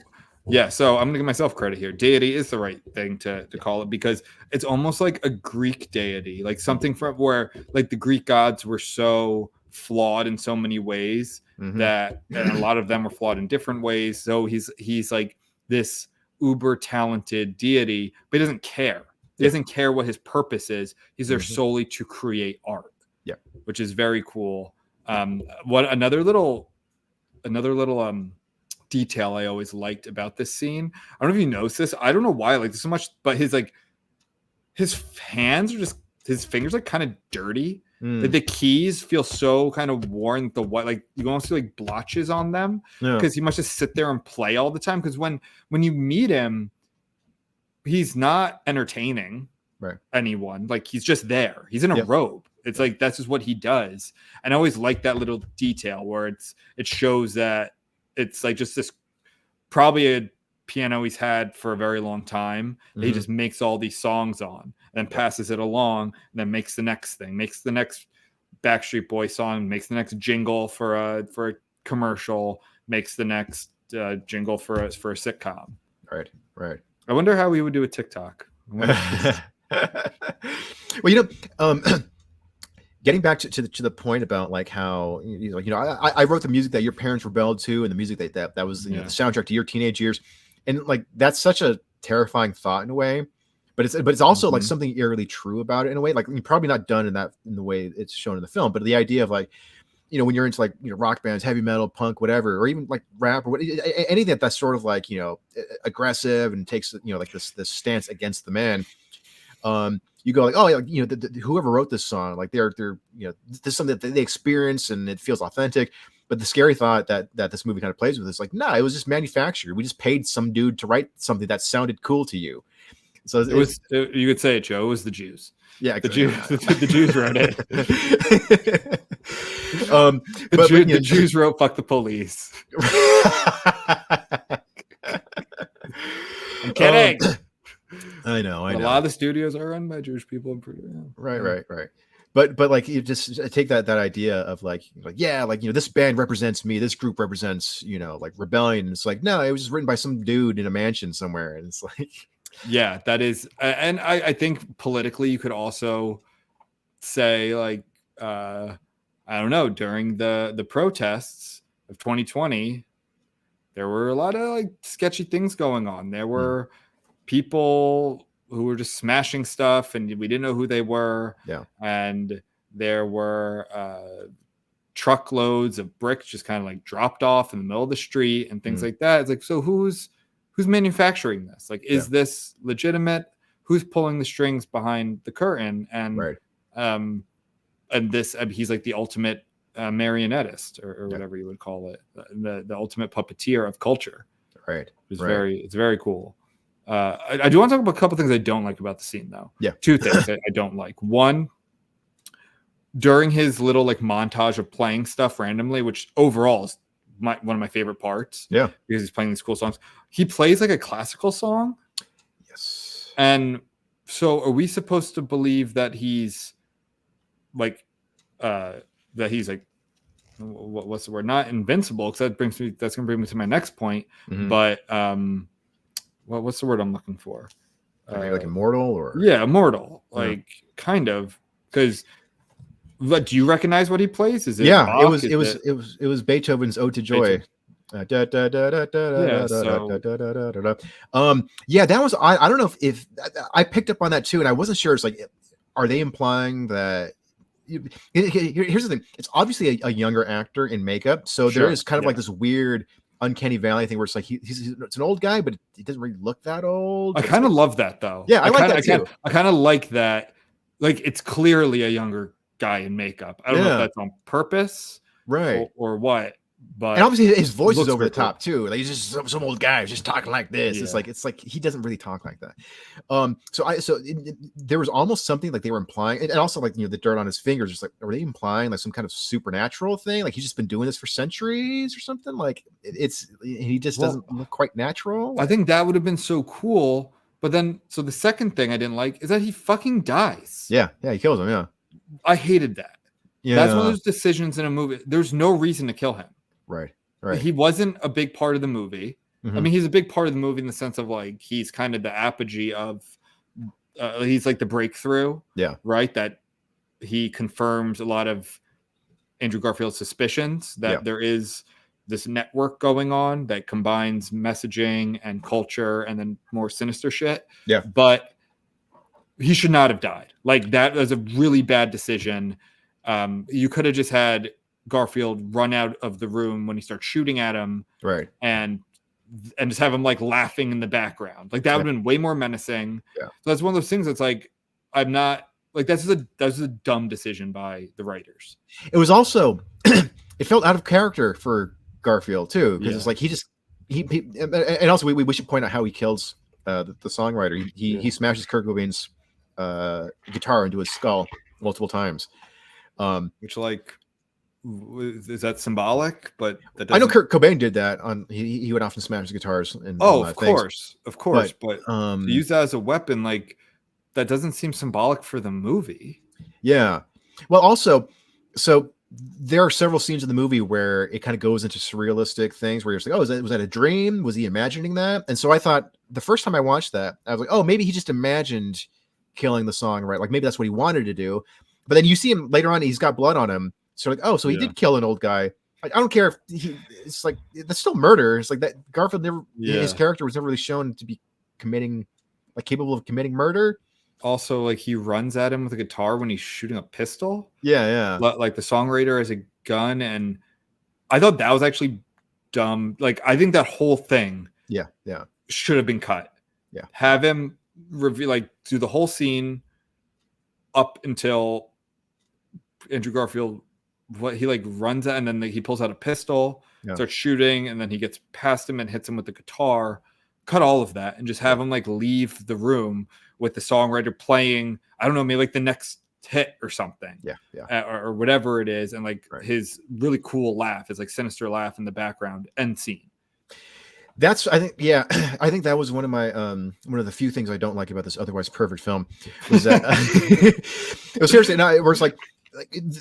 so I'm gonna give myself credit here. Deity is the right thing to call it because it's almost like a Greek deity, like something from where like the Greek gods were so flawed in so many ways that and a lot of them are flawed in different ways. So he's like this uber talented deity, but he doesn't care. He doesn't care what his purpose is. He's there solely to create art. Yeah, which is very cool. What another little detail I always liked about this scene. I don't know if you noticed this. I don't know why I like this so much, but his hands are just his fingers are kind of dirty. Like the keys feel so kind of worn. The white, like you almost see like blotches on them because he must just sit there and play all the time. Because when you meet him, he's not entertaining anyone. Like he's just there. He's in a robe. It's like that's just what he does. And I always like that little detail where it shows that it's like just this probably a piano he's had for a very long time. He just makes all these songs on and then passes it along and then makes the next thing, makes the next Backstreet Boy song, makes the next jingle for a commercial, makes the next jingle for a sitcom. Right. I wonder how we would do a TikTok. Well, getting back to the point about like how I wrote the music that your parents rebelled to and the music that was the soundtrack to your teenage years, and like that's such a terrifying thought in a way, but it's also like something eerily true about it in a way. Like probably not done in the way it's shown in the film, but the idea of like when you're into like rock bands, heavy metal, punk, whatever, or even like rap or anything that's sort of like aggressive and takes like this stance against the man. You go like, oh, whoever wrote this song, like they're this is something that they experience and it feels authentic. But the scary thought that this movie kind of plays with is like, no, it was just manufactured. We just paid some dude to write something that sounded cool to you. So it was. You could say it, Joe. It was the Jews. Yeah, exactly. The Jews wrote it. The Jews wrote "fuck the police." I'm kidding. I know. A lot of the studios are run by Jewish people. Right. But like you just take that idea of like this band represents me, this group represents like rebellion. And it's like no, it was just written by some dude in a mansion somewhere, and it's like that is, and I think politically you could also say like I don't know, during the protests of 2020, there were a lot of like sketchy things going on. There were people who were just smashing stuff and we didn't know who they were. Yeah. And there were truckloads of bricks just kind of like dropped off in the middle of the street and things like that. It's like, so who's manufacturing this? Like, is this legitimate? Who's pulling the strings behind the curtain? And and this, he's like the ultimate marionettist or whatever you would call it, the ultimate puppeteer of culture. Right. It's very cool. I do want to talk about a couple things I don't like about the scene, though. Yeah. Two things I don't like. One, during his little like montage of playing stuff randomly, which overall is one of my favorite parts. Yeah. Because he's playing these cool songs. He plays like a classical song. Yes. And so are we supposed to believe that he's like, what's the word? Not invincible, because that's going to bring me to my next point. But, what's the word I'm looking for? Like immortal or immortal, like kind of, because do you recognize what he plays? Is it Bach? It was Beethoven's Ode to Joy. That was I don't know if I picked up on that too, and I wasn't sure. It's like, are they implying that? Here's the thing: it's obviously a younger actor in makeup, so there is kind of like this weird uncanny valley thing where it's like it's an old guy, but he doesn't really look that old. I kind of love that though. Yeah, I like that too. I kind of like that. Like, it's clearly a younger guy in makeup. I don't know if that's on purpose, right, or what, But and obviously his voice is looks over the very cool. top too. Like he's just some old guy who's just talking like this. Yeah. It's like he doesn't really talk like that. There was almost something like they were implying, and also like, you know, the dirt on his fingers, just like, are they implying like some kind of supernatural thing? Like he's just been doing this for centuries or something? Like he just doesn't look quite natural. I think that would have been so cool. But then, so the second thing I didn't like is that he fucking dies. Yeah, he kills him. Yeah, I hated that. yeah. That's one of those decisions in a movie. There's no reason to kill him. Right. He wasn't a big part of the movie. Mm-hmm. I mean, he's a big part of the movie in the sense of like he's kind of the apogee of he's like the breakthrough. Yeah. Right. That he confirms a lot of Andrew Garfield's suspicions that there is this network going on that combines messaging and culture and then more sinister shit. Yeah. But he should not have died. Like that was a really bad decision. You could have just had Garfield run out of the room when he starts shooting at him, right, and just have him like laughing in the background. Like that would have been way more menacing. Yeah. So that's one of those things that's like, I'm not like, that's a dumb decision by the writers. It was also it felt out of character for Garfield too, because it's like he and also we should point out how he kills the songwriter. He smashes Kurt Cobain's guitar into his skull multiple times. Which like, is that symbolic? But that I know Kurt Cobain did that on. He would often smash his guitars. Of course. But to use that as a weapon, like that doesn't seem symbolic for the movie. Yeah. Well, also, so there are several scenes in the movie where it kind of goes into surrealistic things where you're just like, oh, was that a dream? Was he imagining that? And so I thought the first time I watched that, I was like, oh, maybe he just imagined killing the songwriter. Like maybe that's what he wanted to do. But then you see him later on, he's got blood on him. So like, oh, so he did kill an old guy. Like, I don't care if it's like, that's still murder. It's like that Garfield never, his character was never really shown to be capable of committing murder. Also, like he runs at him with a guitar when he's shooting a pistol. Yeah. Like the songwriter has a gun, and I thought that was actually dumb. Like I think that whole thing, should have been cut. Yeah, have him do the whole scene up until Andrew Garfield. What he like runs at, and then he pulls out a pistol, starts shooting, and then he gets past him and hits him with the guitar. Cut all of that and just have him like leave the room with the songwriter playing, I don't know, maybe like the next hit or something. Or whatever it is. And like his really cool laugh, his like sinister laugh in the background, end scene. I think that was one of my one of the few things I don't like about this otherwise perfect film was that it was seriously where it's like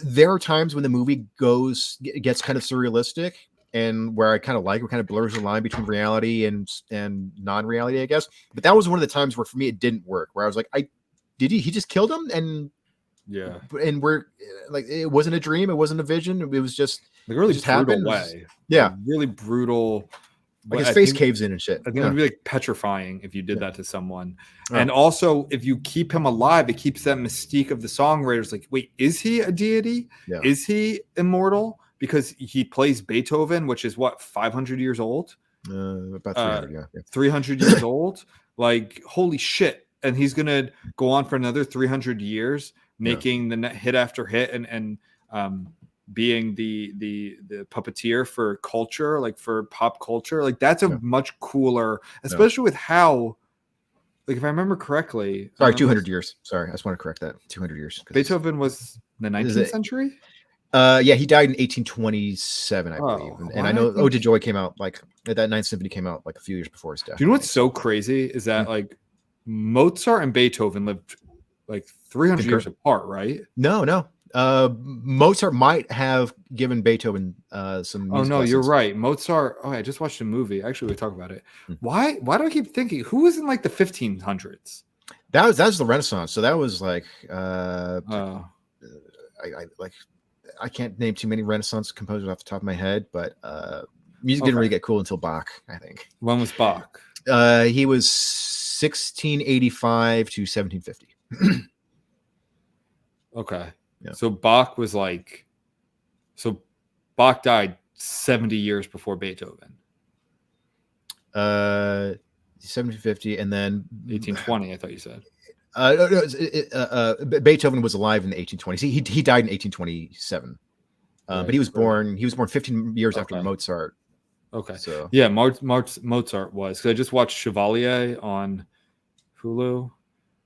there are times when the movie gets kind of surrealistic, and where I kind of like, it kind of blurs the line between reality and non-reality, I guess. But that was one of the times where for me it didn't work. Where I was like, he just killed him, and we're like, it wasn't a dream, it wasn't a vision, it was just like a really just brutal happened. way. Yeah, really brutal. Like his face caves in and shit. I think it would be like petrifying if you did that to someone. And also, if you keep him alive, it keeps that mystique of the songwriters. Like, wait, is he a deity? Yeah. Is he immortal? Because he plays Beethoven, which is what, 500 years old? About 300, 300 years old. Like, holy shit! And he's gonna go on for another 300 years, making the hit after hit, and being the puppeteer for culture, like for pop culture. Like that's a much cooler, especially with how, like if I remember correctly. Sorry, 200 years. Sorry, I just want to correct that. 200 years. Beethoven was the 19th century. He died in 1827, I believe. And I know Ode to Joy came out like that Ninth Symphony came out like a few years before his death. Do you know what's so crazy is that like Mozart and Beethoven lived like 300 years apart, right? No. Mozart might have given Beethoven some. Oh no, you're right. Mozart. Oh, I just watched a movie. Actually, we talk about it. Why do I keep thinking who was in like the 1500s? That was the Renaissance. So that was like I can't name too many Renaissance composers off the top of my head, but music didn't really get cool until Bach, I think. When was Bach? He was 1685 to 1750. Okay. Yeah. So Bach was like, Bach died 70 years before Beethoven. 1750, and then 1820. I thought you said. Beethoven was alive in the 1820s. He died in 1827. But he was born 15 years after Mozart. Okay. So yeah, Mozart was, because I just watched Chevalier on Hulu.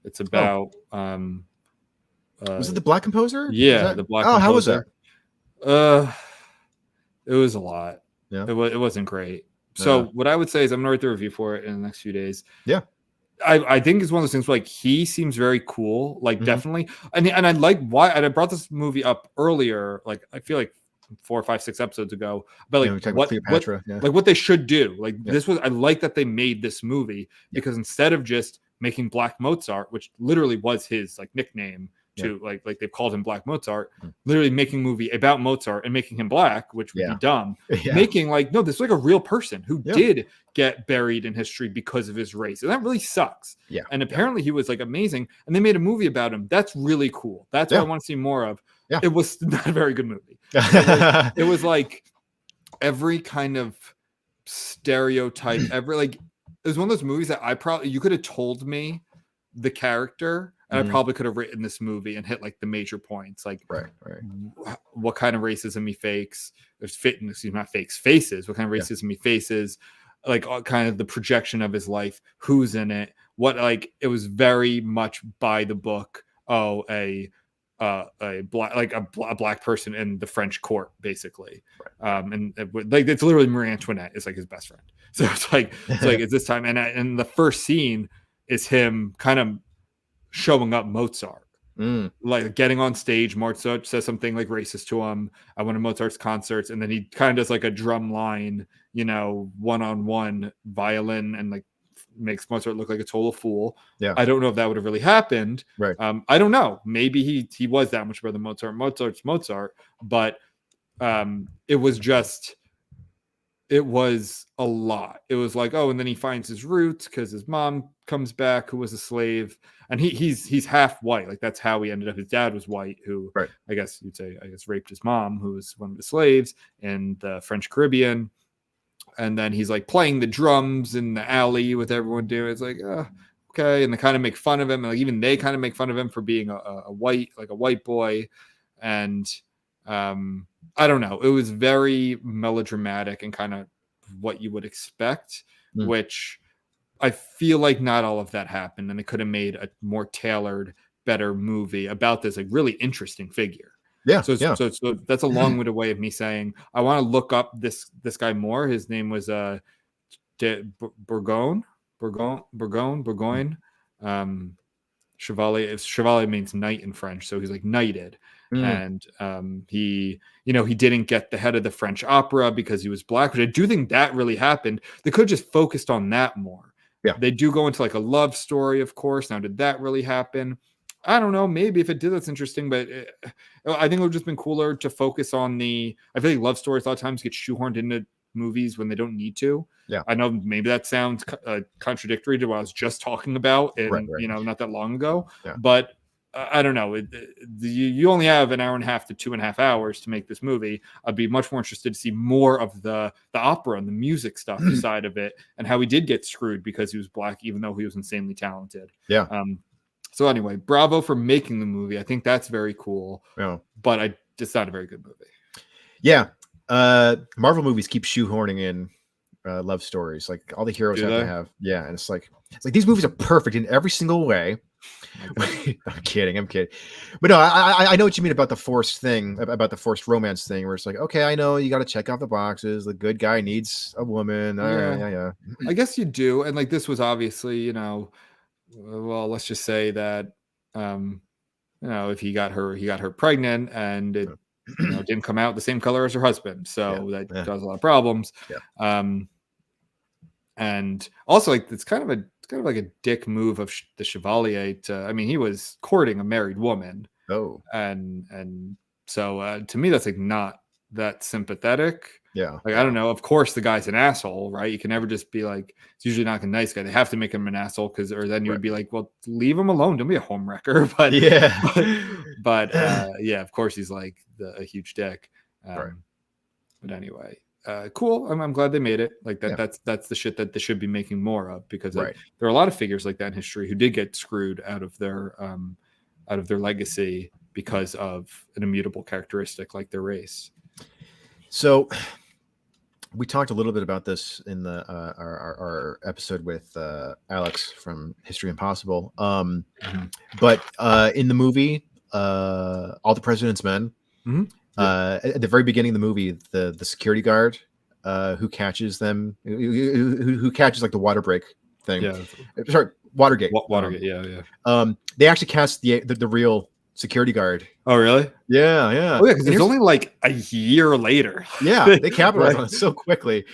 It's about was it the Black composer? Yeah, the Black composer. How was that? It was a lot. Yeah. It wasn't great. So what I would say is I'm gonna write the review for it in the next few days. Yeah. I think it's one of those things where, like, he seems very cool, like definitely. And I like why, and I brought this movie up earlier, like I feel like 4, 5, 6 episodes ago, but like what they should do. Like this was, I like that they made this movie because instead of just making Black Mozart, which literally was his like nickname to like they've called him Black Mozart, literally making a movie about Mozart and making him black, which would be dumb. Making like, no, this is like a real person who did get buried in history because of his race, and that really sucks. And apparently he was like amazing, and they made a movie about him. That's really cool. That's what I want to see more of. It was not a very good movie. It was like every kind of stereotype, it was one of those movies that you could have told me the character, and I probably could have written this movie and hit like the major points, like what kind of racism he fakes, faces, what kind of racism he faces, like all kind of the projection of his life, who's in it, what, like it was very much by the book. A black person in the French court, basically, and like it's literally Marie Antoinette is like his best friend. So it's like it's this time, and the first scene is him kind of showing up Mozart, like getting on stage. Mozart says something like racist to him at one of Mozart's concerts, and then he kind of does like a drum line, one-on-one violin, and like makes Mozart look like a total fool. I don't know if that would have really happened. I don't know. Maybe he was that much better than Mozart. Mozart's Mozart, but it was a lot. It was like, and then he finds his roots because his mom comes back, who was a slave, and he's half white. Like that's how he ended up. His dad was white, who I guess you'd say raped his mom, who was one of the slaves in the French Caribbean. And then he's like playing the drums in the alley with everyone doing. It's like, okay, and they kind of make fun of him, and like even they kind of make fun of him for being a white boy, and I don't know. It was very melodramatic and kind of what you would expect, which I feel like not all of that happened, and they could have made a more tailored, better movie about this like really interesting figure. So that's a long-winded way of me saying I want to look up this guy more. His name was Bourgogne. Chevalier means knight in French, so he's like knighted. And he didn't get the head of the French opera because he was black, which I do think that really happened. They could have just focused on that more. They do go into like a love story, of course. Now, did that really happen? I don't know. Maybe if it did, that's interesting. But I think it would have just been cooler to focus on I feel like love stories a lot of times get shoehorned into movies when they don't need to. I know maybe that sounds contradictory to what I was just talking about, not that long ago. But I don't know. You only have an hour and a half to 2.5 hours to make this movie. I'd be much more interested to see more of the opera and the music stuff side of it, and how he did get screwed because he was black, even though he was insanely talented. So anyway, bravo for making the movie. I think that's very cool. But it's not a very good movie. Marvel movies keep shoehorning in love stories. Like all the heroes have to have. And it's like these movies are perfect in every single way. I'm kidding. But no, I know what you mean about the forced thing, about the forced romance thing, where it's like, okay, I know you got to check off the boxes. The good guy needs a woman. I guess you do. And like this was obviously, well, let's just say that, if he got her pregnant, and it didn't come out the same color as her husband, so that caused a lot of problems. And also, like it's kind of like a dick move of the Chevalier to. He was courting a married woman. And so to me, that's like not that sympathetic. Like I don't know. Of course, the guy's an asshole, right? You can never just be like, it's usually not a nice guy. They have to make him an asshole or then you would be like, well, leave him alone. Don't be a homewrecker. But but of course he's like a huge dick. But anyway, cool. I'm glad they made it. Like that. That's the shit that they should be making more of, because there are a lot of figures like that in history who did get screwed out of their legacy because of an immutable characteristic like their race. So we talked a little bit about this in the our episode with Alex from History Impossible. But in the movie, All the President's Men, at the very beginning of the movie, the security guard who catches them, who catches like the water break thing. Yeah. Sorry, Watergate. Watergate. They actually cast the real security guard. Oh, really? Yeah. Oh, yeah, because it's only like a year later. Yeah, they capitalized on it so quickly.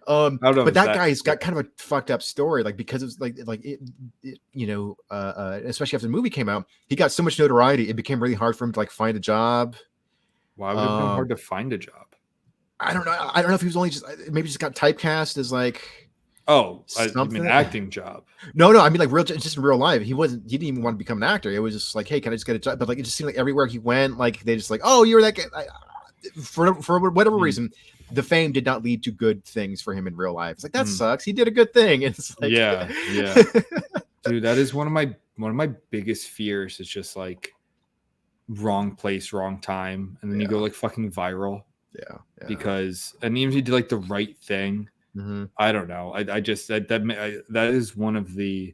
But that guy's got kind of a fucked up story, like because it's like especially after the movie came out, he got so much notoriety, it became really hard for him to like find a job. Why would it become hard to find a job? I don't know. I don't know if he was only maybe just got typecast as like. Oh, I mean acting job. No, I mean like just in real life. He didn't even want to become an actor. It was just like, hey, can I just get a job? But like it just seemed like everywhere he went, like they just like, oh, you're that guy. For whatever reason, the fame did not lead to good things for him in real life. It's like that sucks. He did a good thing. It's like yeah. Dude, that is one of my biggest fears. Is just like wrong place, wrong time, and then you go like fucking viral. Yeah. Because and even if you did like the right thing. I don't know. I just that is one of the.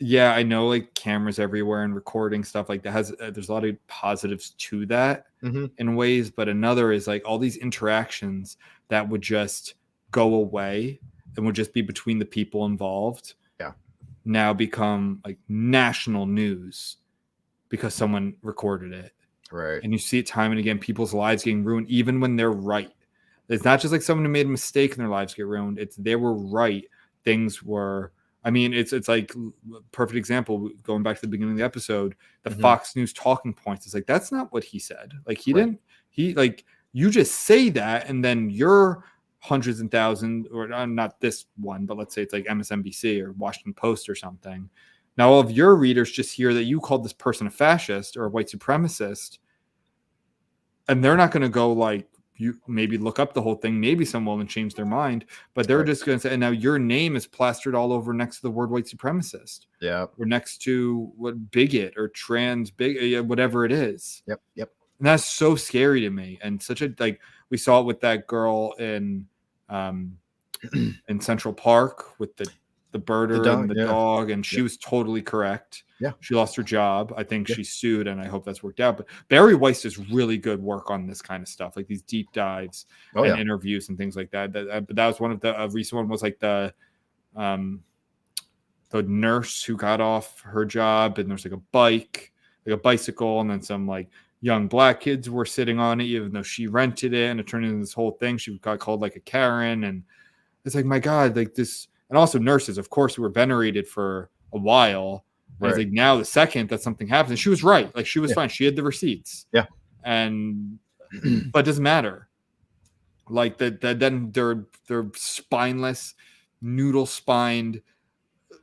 Yeah, I know like cameras everywhere and recording stuff like that has there's a lot of positives to that in ways, but another is like all these interactions that would just go away and would just be between the people involved. Yeah, now become like national news because someone recorded it. Right, and you see it time and again, people's lives getting ruined even when they're right. It's not just like someone who made a mistake and their lives get ruined. It's they were right. Things were. I mean, it's like perfect example. Going back to the beginning of the episode, the Fox News talking points. It's like that's not what he said. Like he didn't. He like you just say that, and then your hundreds and thousands, or not this one, but let's say it's like MSNBC or Washington Post or something. Now all of your readers just hear that you called this person a fascist or a white supremacist, and they're not going to go like. You maybe look up the whole thing. Maybe someone will change their mind, but they're just going to say, and now your name is plastered all over next to the word white supremacist. Yeah. Or next to what bigot or trans whatever it is. Yep. And that's so scary to me. And such a, like, we saw it with that girl in Central Park with the birder and the dog. And she was totally correct. Yeah. She lost her job. I think she sued, and I hope that's worked out. But Barry Weiss does really good work on this kind of stuff, like these deep dives and interviews and things like that. But that was one of the recent one was like the nurse who got off her job, and there's like a bicycle, and then some like young black kids were sitting on it, even though she rented it, and it turned into this whole thing. She got called like a Karen, and it's like, my God, like this. And also nurses, of course, who were venerated for a while. Right. It's like now the second that something happens, and she was right. Like she was fine. She had the receipts. Yeah. And but it doesn't matter. Like then their spineless, noodle-spined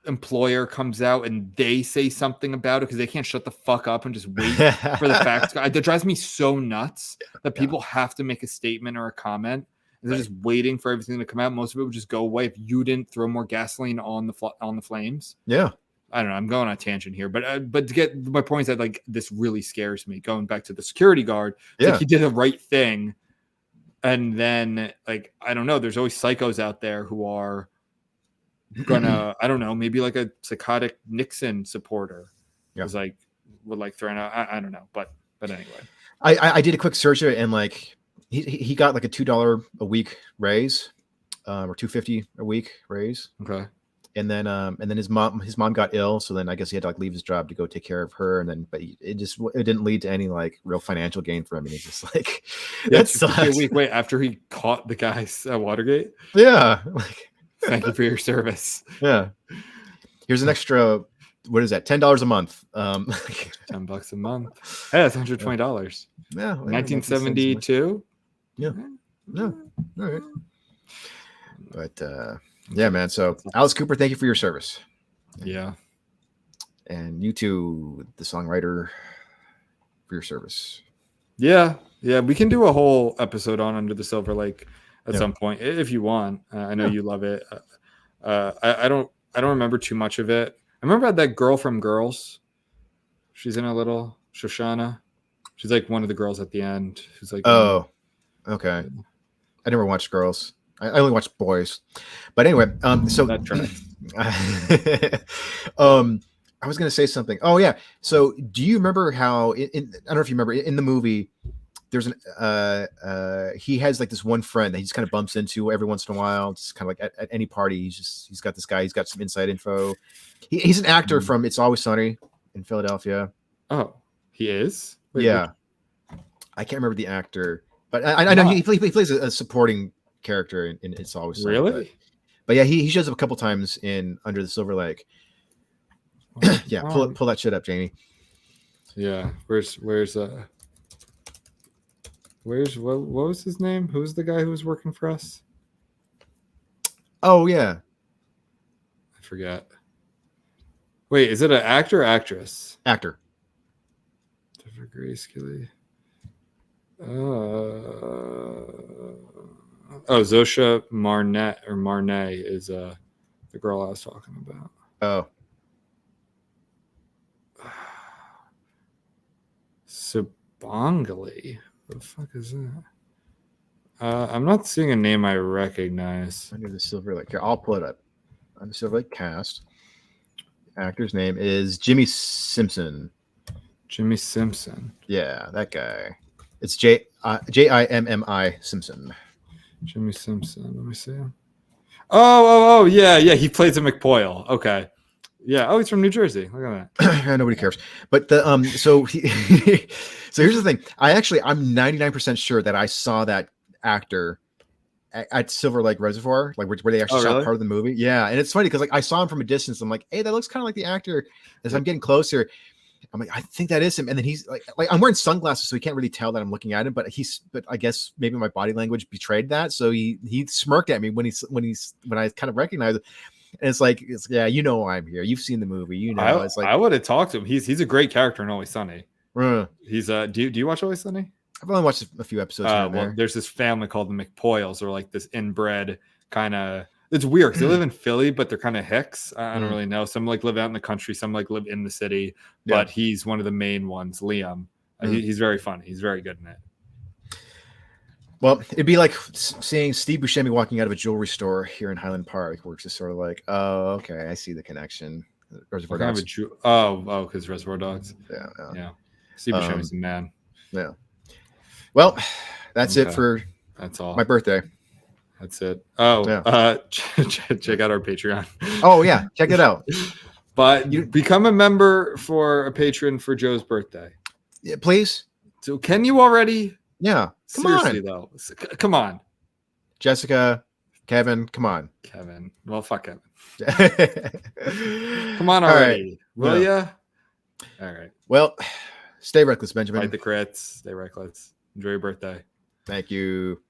employer comes out and they say something about it because they can't shut the fuck up and just wait for the facts. That drives me so nuts that people have to make a statement or a comment. They're just waiting for everything to come out. Most of it would just go away if you didn't throw more gasoline on the flames. Yeah. I don't know. I'm going on a tangent here, but to get my point is that like this really scares me. Going back to the security guard, like he did the right thing, and then like I don't know. There's always psychos out there who are gonna I don't know, maybe like a psychotic Nixon supporter. Yeah, was like would like throwing out. I don't know, but anyway, I did a quick search of it, and like he got like a $2 a week raise, or $2.50 a week raise. Okay. And then his mom got ill, so then I guess he had to like leave his job to go take care of her, and then but it didn't lead to any like real financial gain for him. And he's just like, that sucks. Wait, after he caught the guys at Watergate? Yeah. Thank you for your service. Yeah. Here's an extra, what is that? $10 a month. $10 a month. Hey, that's $120. Yeah. 1972. Yeah. All right. But yeah, man. So, Alice Cooper, thank you for your service. Yeah. And you too, the songwriter, for your service. Yeah. Yeah. We can do a whole episode on Under the Silver Lake at some point if you want. I know you love it. I don't remember too much of it. I remember that girl from Girls. She's in a little Shoshana. She's like one of the girls at the end. Who's like, Okay. I never watched girls. I only watched boys. But anyway, so That tracks. I was gonna say something. Oh yeah. So do you remember how I don't know if you remember in the movie there's an he has like this one friend that he just kind of bumps into every once in a while, just kind of like at any party. He's got this guy, he's got some inside info. He's an actor from It's Always Sunny in Philadelphia. Oh, he is? Wait, Yeah. I can't remember the actor, but I know he plays a supporting character in It's Always Sunny. Really? But yeah, he shows up a couple times in Under the Silver Lake. Yeah, pull that shit up, Jamie. Yeah. Where's what was his name? Who's the guy who was working for us? Oh yeah. I forget. Wait, is it an actor or actress? Actor. Gracefully. Zosha Marnet is the girl I was talking about. Oh. Sabangali. What the fuck is that? I'm not seeing a name I recognize. Under the Silver Lake. Here, I'll pull it up. Under the Silver Lake cast. The actor's name is Jimmy Simpson. Jimmy Simpson. Yeah, that guy. It's Jimmi Simpson. Jimmy Simpson. Let me see. Oh, yeah. He plays a McPoyle. Okay. Yeah. Oh, he's from New Jersey. Look at that. Nobody cares. But the so so here's the thing. I'm 99% sure that I saw that actor at Silver Lake Reservoir, like where they actually shot part of the movie. Yeah, and it's funny because like I saw him from a distance. I'm like, hey, that looks kind of like the actor. As I'm getting closer, I'm like, I think that is him. And then he's like I'm wearing sunglasses, so he can't really tell that I'm looking at him. But I guess maybe my body language betrayed that. So he smirked at me when I kind of recognized it. And it's like, yeah, you know I'm here. You've seen the movie, you know. It's like I would have talked to him. He's a great character in Always Sunny. He's do you watch Always Sunny? I've only watched a few episodes. Well, there's this family called the McPoyles, or like this inbred kind of. It's weird because they live in Philly, but they're kind of hicks. I don't really know. Some like live out in the country, some like live in the city. But he's one of the main ones, Liam. He's very funny. He's very good in it. Well, it'd be like seeing Steve Buscemi walking out of a jewelry store here in Highland Park, where it's just sort of like, oh, okay, I see the connection. Reservoir Dogs. Because Reservoir Dogs. Yeah. Steve Buscemi's the man. Yeah. Well, that's it for that's all. My birthday. That's it. Oh, yeah. Check out our Patreon. Oh yeah, check it out. But you become a member for a patron for Joe's birthday. Yeah, please. So can you already? Yeah. Seriously though, come on. Jessica, Kevin, come on. Kevin. Well, fuck Kevin. Come on already. Right. Will ya? All right. Well, stay reckless, Benjamin. Fight the crits. Stay reckless. Enjoy your birthday. Thank you.